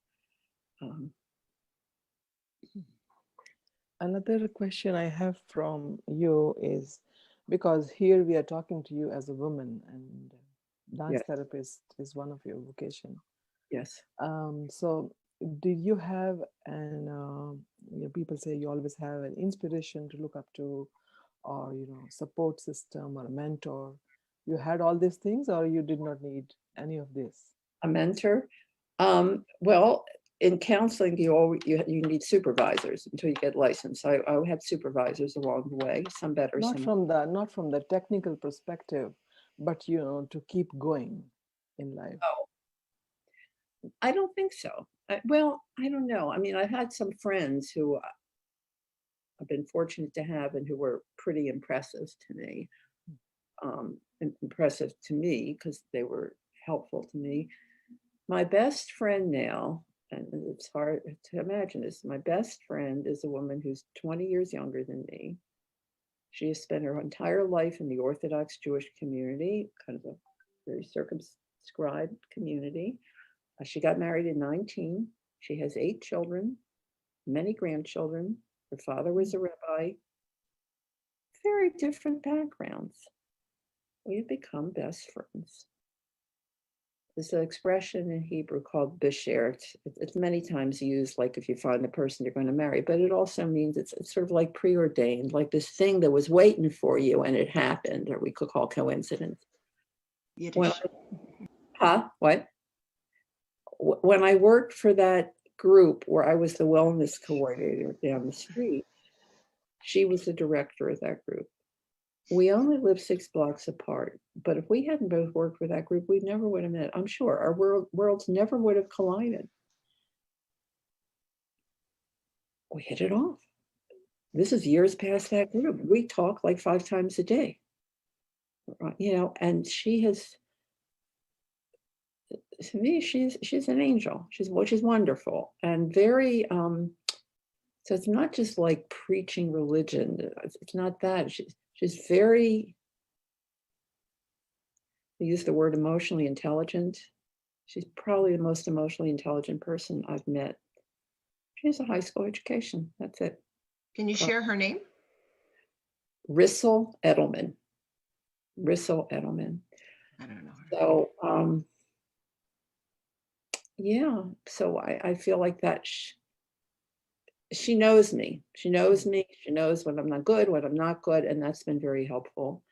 Another question I have from you is, because here we are talking to you as a woman, and dance Yes. therapist is one of your vocation. Yes. So did you have people say you always have an inspiration to look up to, or support system or a mentor? You had all these things, or you did not need any of this? A mentor? Well, in counseling, you need supervisors until you get licensed. I had supervisors along the way, some better, Not some not from the technical perspective, but to keep going in life. Oh, I don't think so. Well, I don't know. I mean, I've had some friends who I've been fortunate to have and who were pretty impressive to me. Impressive to me because they were helpful to me. My best friend now, and it's hard to imagine this. My best friend is a woman who's 20 years younger than me. She has spent her entire life in the Orthodox Jewish community, kind of a very circumscribed community. She got married at 19. She has 8 children, many grandchildren. Her father was a rabbi. Very different backgrounds. We have become best friends. There's an expression in Hebrew called beshert. It's many times used, like if you find the person you're going to marry, but it also means it's sort of like preordained, like this thing that was waiting for you and it happened, or we could call coincidence. Yiddish. What? When I worked for that group where I was the wellness coordinator down the street, she was the director of that group. We only lived 6 blocks apart, but if we hadn't both worked for that group, we never would have met. I'm sure our worlds never would have collided. We hit it off. This is years past that group. We talk like 5 times a day, and she has, to me, she's an angel. She's wonderful and very, so it's not just like preaching religion. It's not that. She's very, I use the word emotionally intelligent. She's probably the most emotionally intelligent person I've met. She has a high school education. That's it. Can you share her name? Rissel Edelman. Rissel Edelman. I don't know her. So, yeah. So I feel like that she knows me. She knows me. She knows when I'm not good, when I'm not good, and that's been very helpful.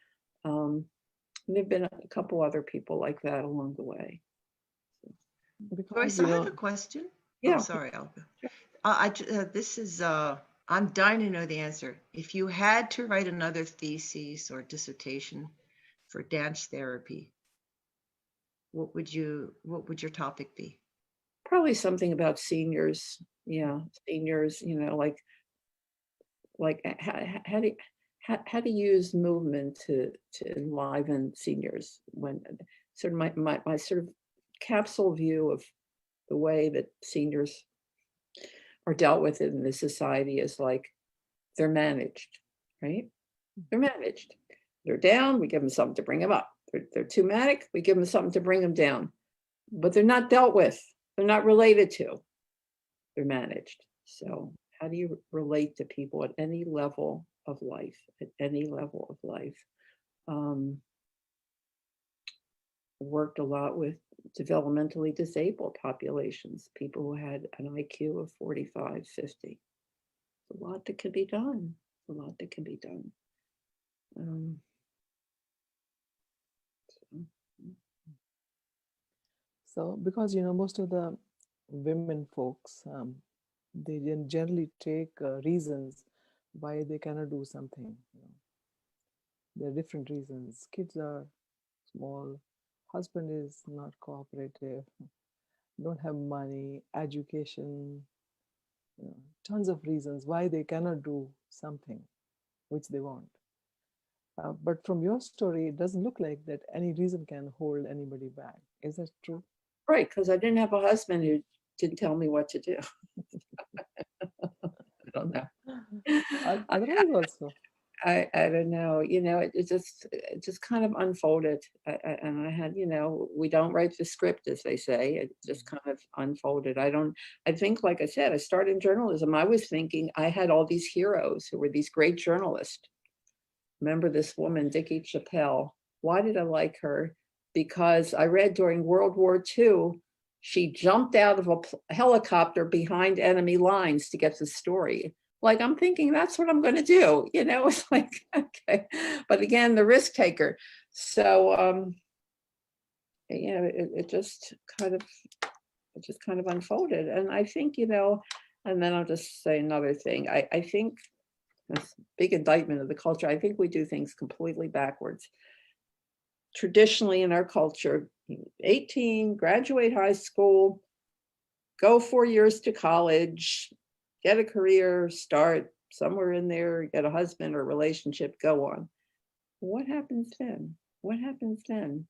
There've been a couple other people like that along the way. Joyce, I have a question. Yeah. Oh, sorry, Alba. This is, I'm dying to know the answer. If you had to write another thesis or dissertation for dance therapy, what would your topic be? Probably something about seniors. Yeah, seniors. Like how to use movement to enliven seniors. When sort of my sort of capsule view of the way that seniors are dealt with in this society is like they're managed, right? They're managed. They're down, we give them something to bring them up. They're too manic, we give them something to bring them down. But they're not dealt with. They're not related to. They're managed. So how do you relate to people at any level of life? At any level of life. Worked a lot with developmentally disabled populations, people who had an IQ of 45, 50. There's a lot that can be done. A lot that can be done. So, because most of the women folks, they generally take reasons why they cannot do something. There are different reasons. Kids are small, husband is not cooperative, don't have money, education, tons of reasons why they cannot do something which they want. But from your story, it doesn't look like that any reason can hold anybody back. Is that true? Right, because I didn't have a husband who didn't tell me what to do. I don't know. Otherwise also. I don't know. It just kind of unfolded. And I had, we don't write the script, as they say. It just kind of unfolded. I think, like I said, I started in journalism. I was thinking I had all these heroes who were these great journalists. Remember this woman, Dickie Chappelle. Why did I like her? Because I read during World War II, she jumped out of a helicopter behind enemy lines to get the story. Like, I'm thinking that's what I'm going to do. It's like, okay. But again, the risk taker. So, it just kind of unfolded. And I think, and then I'll just say another thing. I think this big indictment of the culture, I think we do things completely backwards. Traditionally in our culture, 18, graduate high school, go 4 years to college, get a career, start somewhere in there, get a husband or relationship, go on. What happens then? What happens then?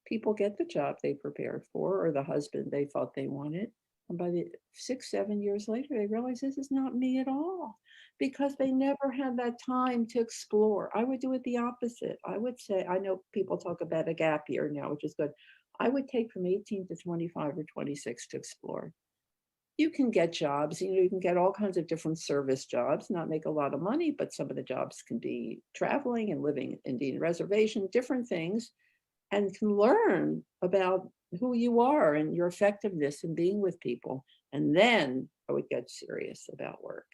People get the job they prepared for or the husband they thought they wanted. And by the 6, 7 years later, they realize this is not me at all, because they never had that time to explore. I would do it the opposite. I would say, I know people talk about a gap year now, which is good. I would take from 18 to 25 or 26 to explore. You can get jobs, you can get all kinds of different service jobs, not make a lot of money, but some of the jobs can be traveling and living Indian reservation, different things, and can learn about who you are and your effectiveness in being with people. And then I would get serious about work.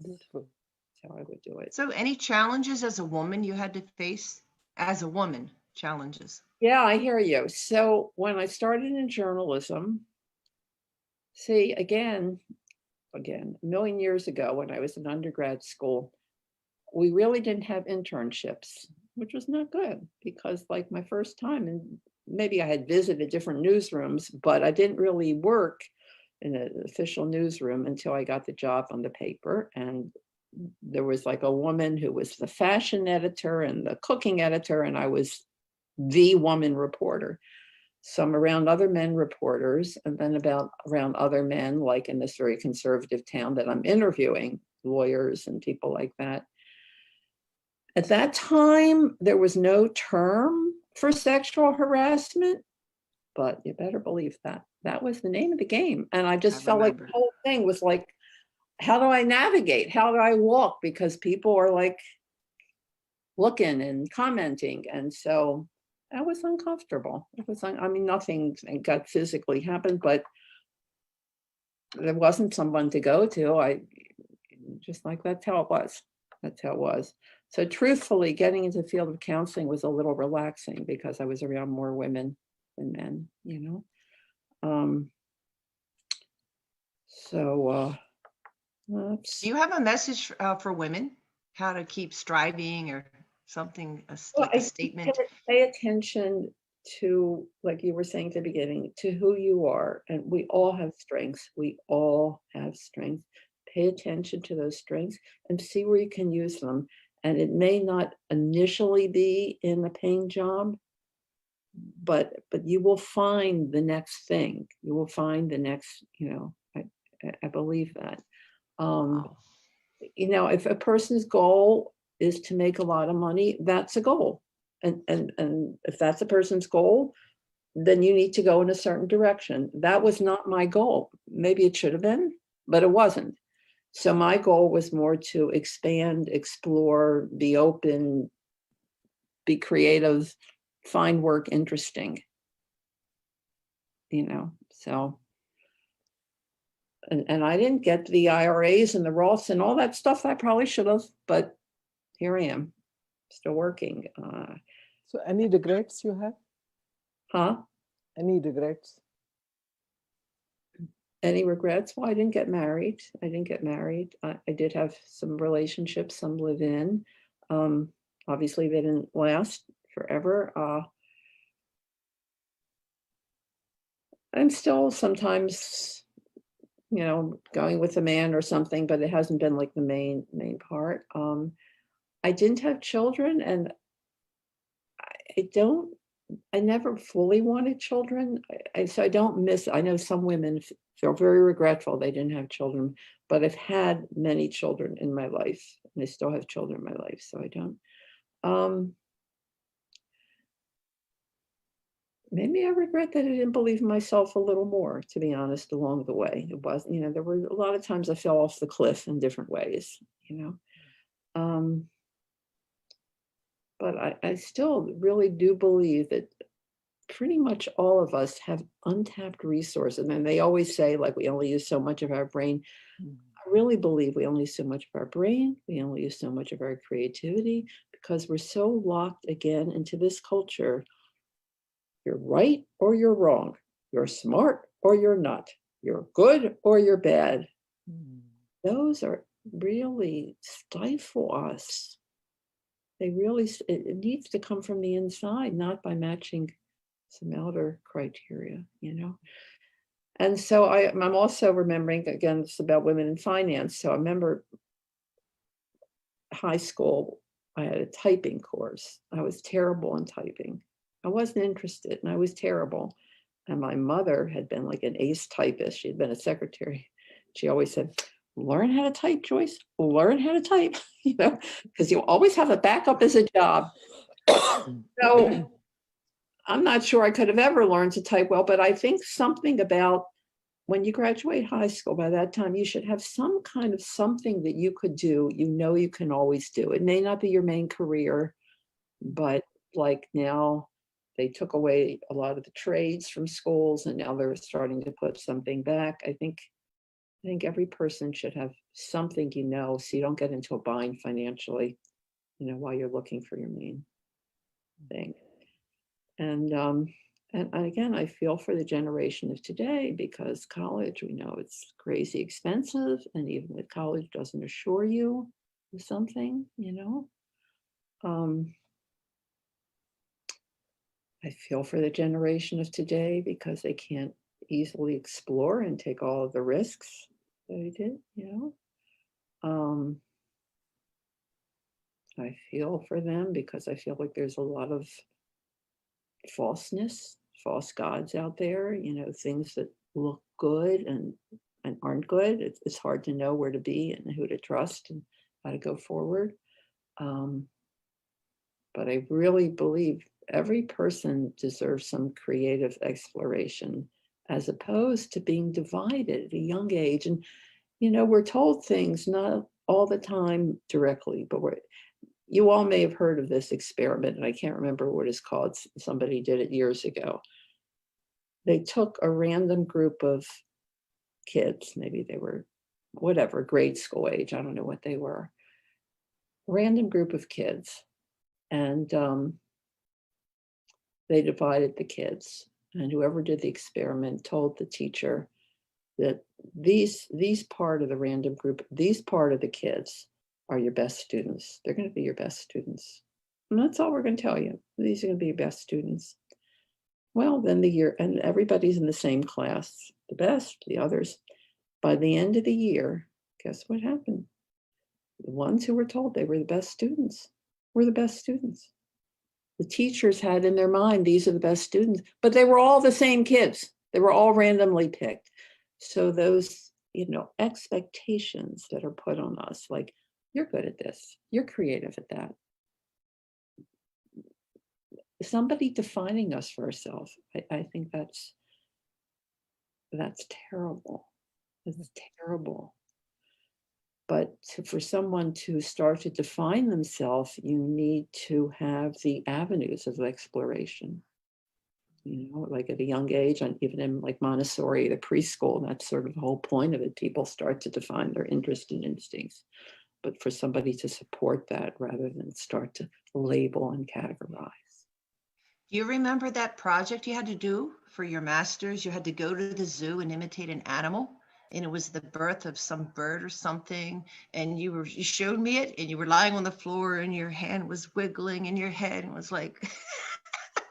Beautiful. That's how I would do it. So any challenges as a woman you had to face as a woman, challenges? Yeah, I hear you. So when I started in journalism, see, again, a million years ago when I was in undergrad school, we really didn't have internships, which was not good, because like my first time, and maybe I had visited different newsrooms, but I didn't really work in an official newsroom until I got the job on the paper. And there was like a woman who was the fashion editor and the cooking editor, and I was the woman reporter. So I'm around other men reporters, and then around other men, like in this very conservative town that I'm interviewing, lawyers and people like that. At that time, there was no term for sexual harassment, but you better believe that. That was the name of the game. And I just felt like the whole thing was like, how do I navigate? How do I walk? Because people are like looking and commenting. And so that was uncomfortable. It was, I mean, nothing got physically happened, but there wasn't someone to go to. I just like, that's how it was. That's how it was. So truthfully, getting into the field of counseling was a little relaxing because I was around more women than men, So Do you have a message for women, how to keep striving or something, like a statement? Pay attention to, like you were saying at the beginning, to who you are. And we all have strengths. We all have strengths. Pay attention to those strengths and see where you can use them. And it may not initially be in a paying job, but you will find the next thing. You will find the next, I believe that. If a person's goal is to make a lot of money, that's a goal. And if that's a person's goal, then you need to go in a certain direction. That was not my goal. Maybe it should have been, but it wasn't. So my goal was more to expand, explore, be open, be creative, find work interesting, so. And I didn't get the IRAs and the Roths and all that stuff. I probably should have, but here I am, still working. So any regrets you have? Huh? Any regrets? Any regrets? Well, I didn't get married. I did have some relationships, some live in. Obviously, they didn't last forever. I'm still sometimes, going with a man or something, but it hasn't been like the main part. I didn't have children, and I never fully wanted children. So I don't miss, I know some women feel very regretful they didn't have children, but I've had many children in my life, and I still have children in my life, so I don't. Maybe I regret that I didn't believe in myself a little more, to be honest, along the way. It wasn't, there were a lot of times I fell off the cliff in different ways, But I still really do believe that pretty much all of us have untapped resources. And they always say, like, we only use so much of our brain. I really believe we only use so much of our brain. We only use so much of our creativity because we're so locked again into this culture. You're right or you're wrong. You're smart or you're not. You're good or you're bad. Those are really stifle us. They really, it needs to come from the inside, not by matching some outer criteria, And so I'm also remembering, again, it's about women in finance. So I remember high school, I had a typing course. I was terrible in typing. I wasn't interested and I was terrible. And my mother had been like an ace typist. She had been a secretary. She always said, learn how to type, Joyce, learn how to type, because you always have a backup as a job. So I'm not sure I could have ever learned to type well, but I think something about when you graduate high school, by that time, you should have some kind of something that you could do, you can always do. It may not be your main career, but like now they took away a lot of the trades from schools and now they're starting to put something back. I think every person should have something, so you don't get into a bind financially, while you're looking for your main thing. And again, I feel for the generation of today because college, we know it's crazy expensive. And even with college doesn't assure you of something, I feel for the generation of today because they can't easily explore and take all of the risks that I did, I feel for them because I feel like there's a lot of falseness, false gods out there, things that look good and aren't good. It's hard to know where to be and who to trust and how to go forward. But I really believe every person deserves some creative exploration as opposed to being divided at a young age. And, we're told things not all the time directly, but you all may have heard of this experiment, and I can't remember what it's called. Somebody did it years ago. They took a random group of kids, maybe they were whatever, grade school age, I don't know what they were, random group of kids. And they divided the kids. And whoever did the experiment told the teacher that these part of the random group, these part of the kids are your best students. They're going to be your best students. And that's all we're going to tell you. These are going to be your best students. Well, then the year, and everybody's in the same class, the best, the others. By the end of the year, guess what happened? The ones who were told they were the best students were the best students. The teachers had in their mind, these are the best students, but they were all the same kids. They were all randomly picked. So those, expectations that are put on us, like, you're good at this, you're creative at that. Somebody defining us for ourselves, I think that's terrible. It's terrible. But for someone to start to define themselves, you need to have the avenues of exploration. Like at a young age, and even in like Montessori, the preschool, that's sort of the whole point of it. People start to define their interests and instincts. But for somebody to support that rather than start to label and categorize. Do you remember that project you had to do for your master's? You had to go to the zoo and imitate an animal, and it was the birth of some bird or something. And you showed me it, and you were lying on the floor, and your hand was wiggling in your head, and was like.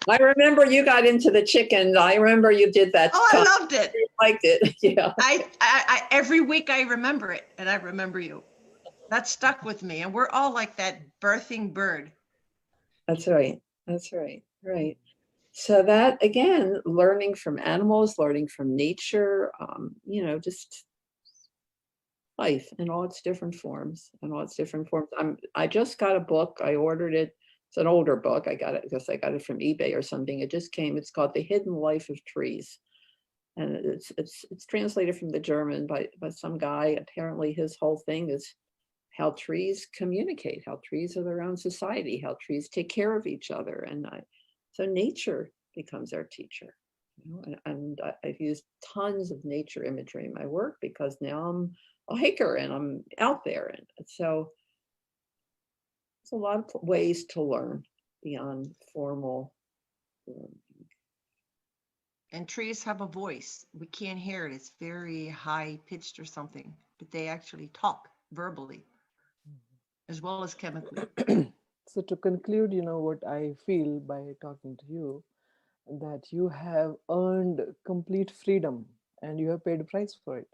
I remember you got into the chicken. I remember you did that. Oh, I loved it. I liked it. Yeah. I every week I remember it, and I remember you. That stuck with me, and we're all like that birthing bird. That's right. That's right. Right. So that, again, learning from animals, learning from nature, just life in all its different forms, I just got a book. I ordered it. It's an older book. I got it from eBay or something. It just came. It's called The Hidden Life of Trees. And it's translated from the German by some guy. Apparently his whole thing is how trees communicate, how trees are their own society, how trees take care of each other. And so nature becomes our teacher. And I've used tons of nature imagery in my work because now I'm a hiker and I'm out there. And so it's a lot of ways to learn beyond formal learning. And trees have a voice. We can't hear it. It's very high pitched or something, but they actually talk verbally as well as chemically. So to conclude, what I feel by talking to you, that you have earned complete freedom and you have paid a price for it.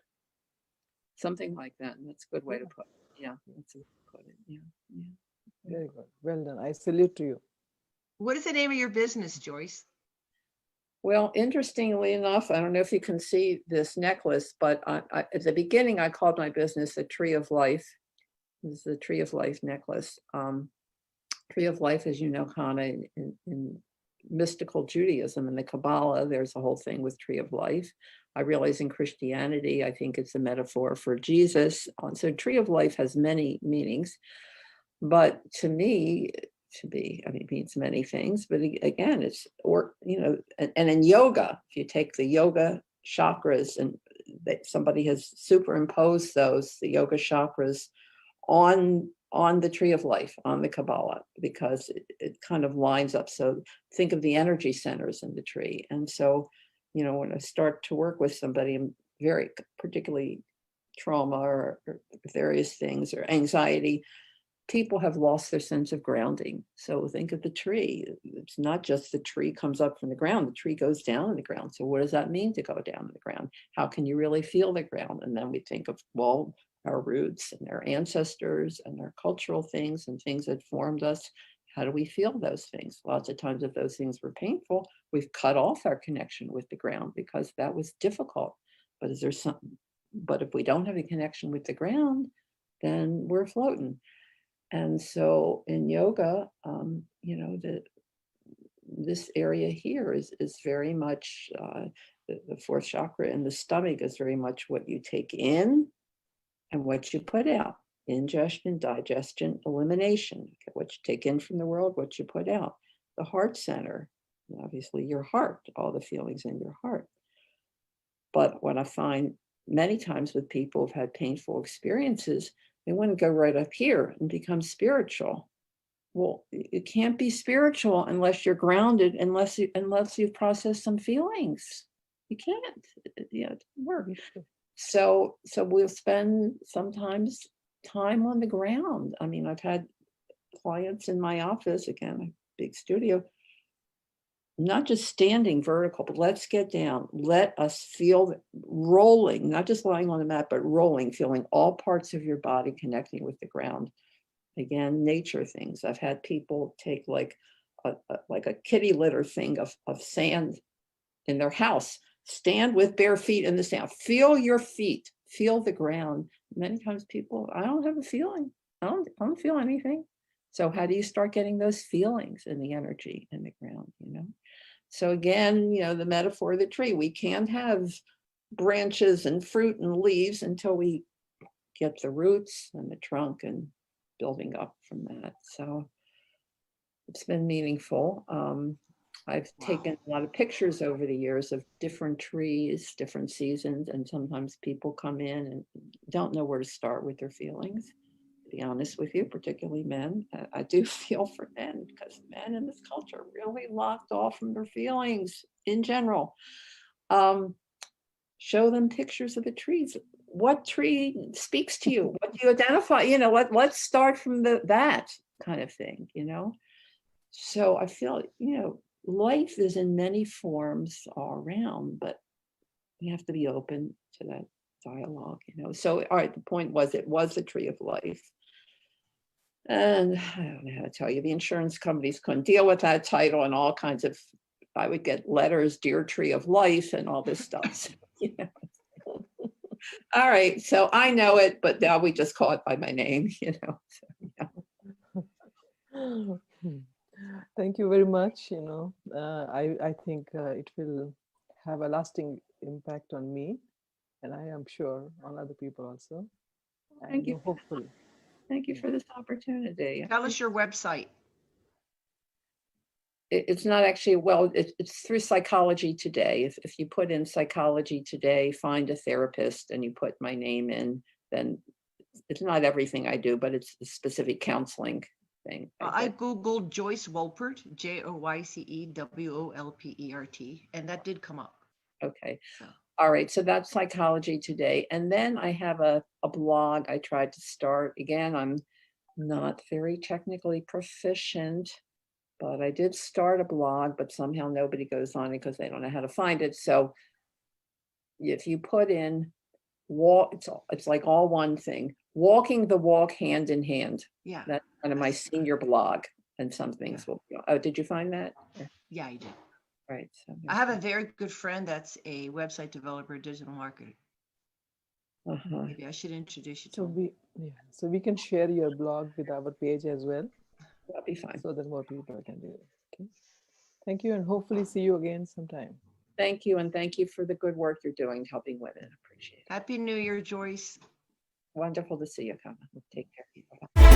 Something like that. And that's a good way to put it. Yeah, that's a good way to put it. Yeah. Very good. Well done. I salute to you. What is the name of your business, Joyce? Well, interestingly enough, I don't know if you can see this necklace, but at the beginning, I called my business the Tree of Life. This is the Tree of Life necklace. Tree of Life, as you know, Hannah, in mystical Judaism and the Kabbalah, there's a whole thing with Tree of Life. I realize in Christianity, I think it's a metaphor for Jesus. So Tree of Life has many meanings, but to me, I mean, it means many things, but again, it's, or, and in yoga, if you take the yoga chakras and that somebody has superimposed those, the yoga chakras on the Tree of Life, on the Kabbalah, because it kind of lines up. So think of the energy centers in the tree. And so, when I start to work with somebody, very particularly trauma or various things or anxiety, people have lost their sense of grounding. So think of the tree. It's not just the tree comes up from the ground, the tree goes down in the ground. So what does that mean to go down in the ground? How can you really feel the ground? And then we think of, well, our roots and our ancestors and our cultural things and things that formed us. How do we feel those things? Lots of times if those things were painful, we've cut off our connection with the ground because that was difficult. But but if we don't have a connection with the ground, then we're floating. And so in yoga, this area here is very much the fourth chakra in the stomach is very much what you take in and what you put out. Ingestion, digestion, elimination. What you take in from the world, what you put out. The heart center, obviously your heart, all the feelings in your heart. But what I find many times with people who've had painful experiences, they want to go right up here and become spiritual. Well, you can't be spiritual unless you're grounded, unless you've processed some feelings. You can't. It doesn't work. So we'll spend sometimes time on the ground. I mean, I've had clients in my office, again, a big studio, not just standing vertical, but let's get down. Let us feel rolling, not just lying on the mat, but rolling, feeling all parts of your body connecting with the ground. Again, nature things. I've had people take like a kitty litter thing of sand in their house, stand with bare feet in the sand, feel your feet, feel the ground. Many times people, I don't have a feeling. I don't feel anything. So how do you start getting those feelings in the energy in the ground, So again, the metaphor of the tree, we can't have branches and fruit and leaves until we get the roots and the trunk and building up from that. So it's been meaningful. I've taken a lot of pictures over the years of different trees, different seasons, and sometimes people come in and don't know where to start with their feelings. To be honest with you, particularly men. I do feel for men because men in this culture are really locked off from their feelings in general. Show them pictures of the trees. What tree speaks to you? What do you identify? Let's start from that kind of thing, So I feel, life is in many forms all around, but we have to be open to that dialogue, So, all right, the point was, it was a tree of life. And I don't know how to tell you, the insurance companies couldn't deal with that title and all kinds of, I would get letters, Dear Tree of Life and all this stuff. All right, so I know it, but now we just call it by my name, Thank you very much. I think it will have a lasting impact on me, and I am sure on other people also. Thank you. Hopefully. Thank you for this opportunity. Tell us your website. It's not actually, well, it's through Psychology Today. If you put in Psychology Today, find a therapist, and you put my name in, then it's not everything I do, but it's a specific counseling thing. I Googled Joyce Wolpert, JoyceWolpert, and that did come up. Okay. All right. So that's Psychology Today. And then I have a blog I tried to start. Again, I'm not very technically proficient, but I did start a blog, but somehow nobody goes on it because they don't know how to find it. So if you put in it's like all one thing, walking the walk hand in hand. Yeah. That's kind of my senior blog, and some things will, oh, did you find that? Yeah, I did. Right. So I have a very good friend that's a website developer, digital marketer. uh-huh. Maybe I should introduce you to So him. we can share your blog with our page as well, That'll be fine. so that more people can do it. Okay. Thank you, and hopefully see you again sometime. Thank you. And thank you for the good work you're doing, helping women. Appreciate it. Happy New Year, Joyce. Wonderful to see you, Kama. Take care.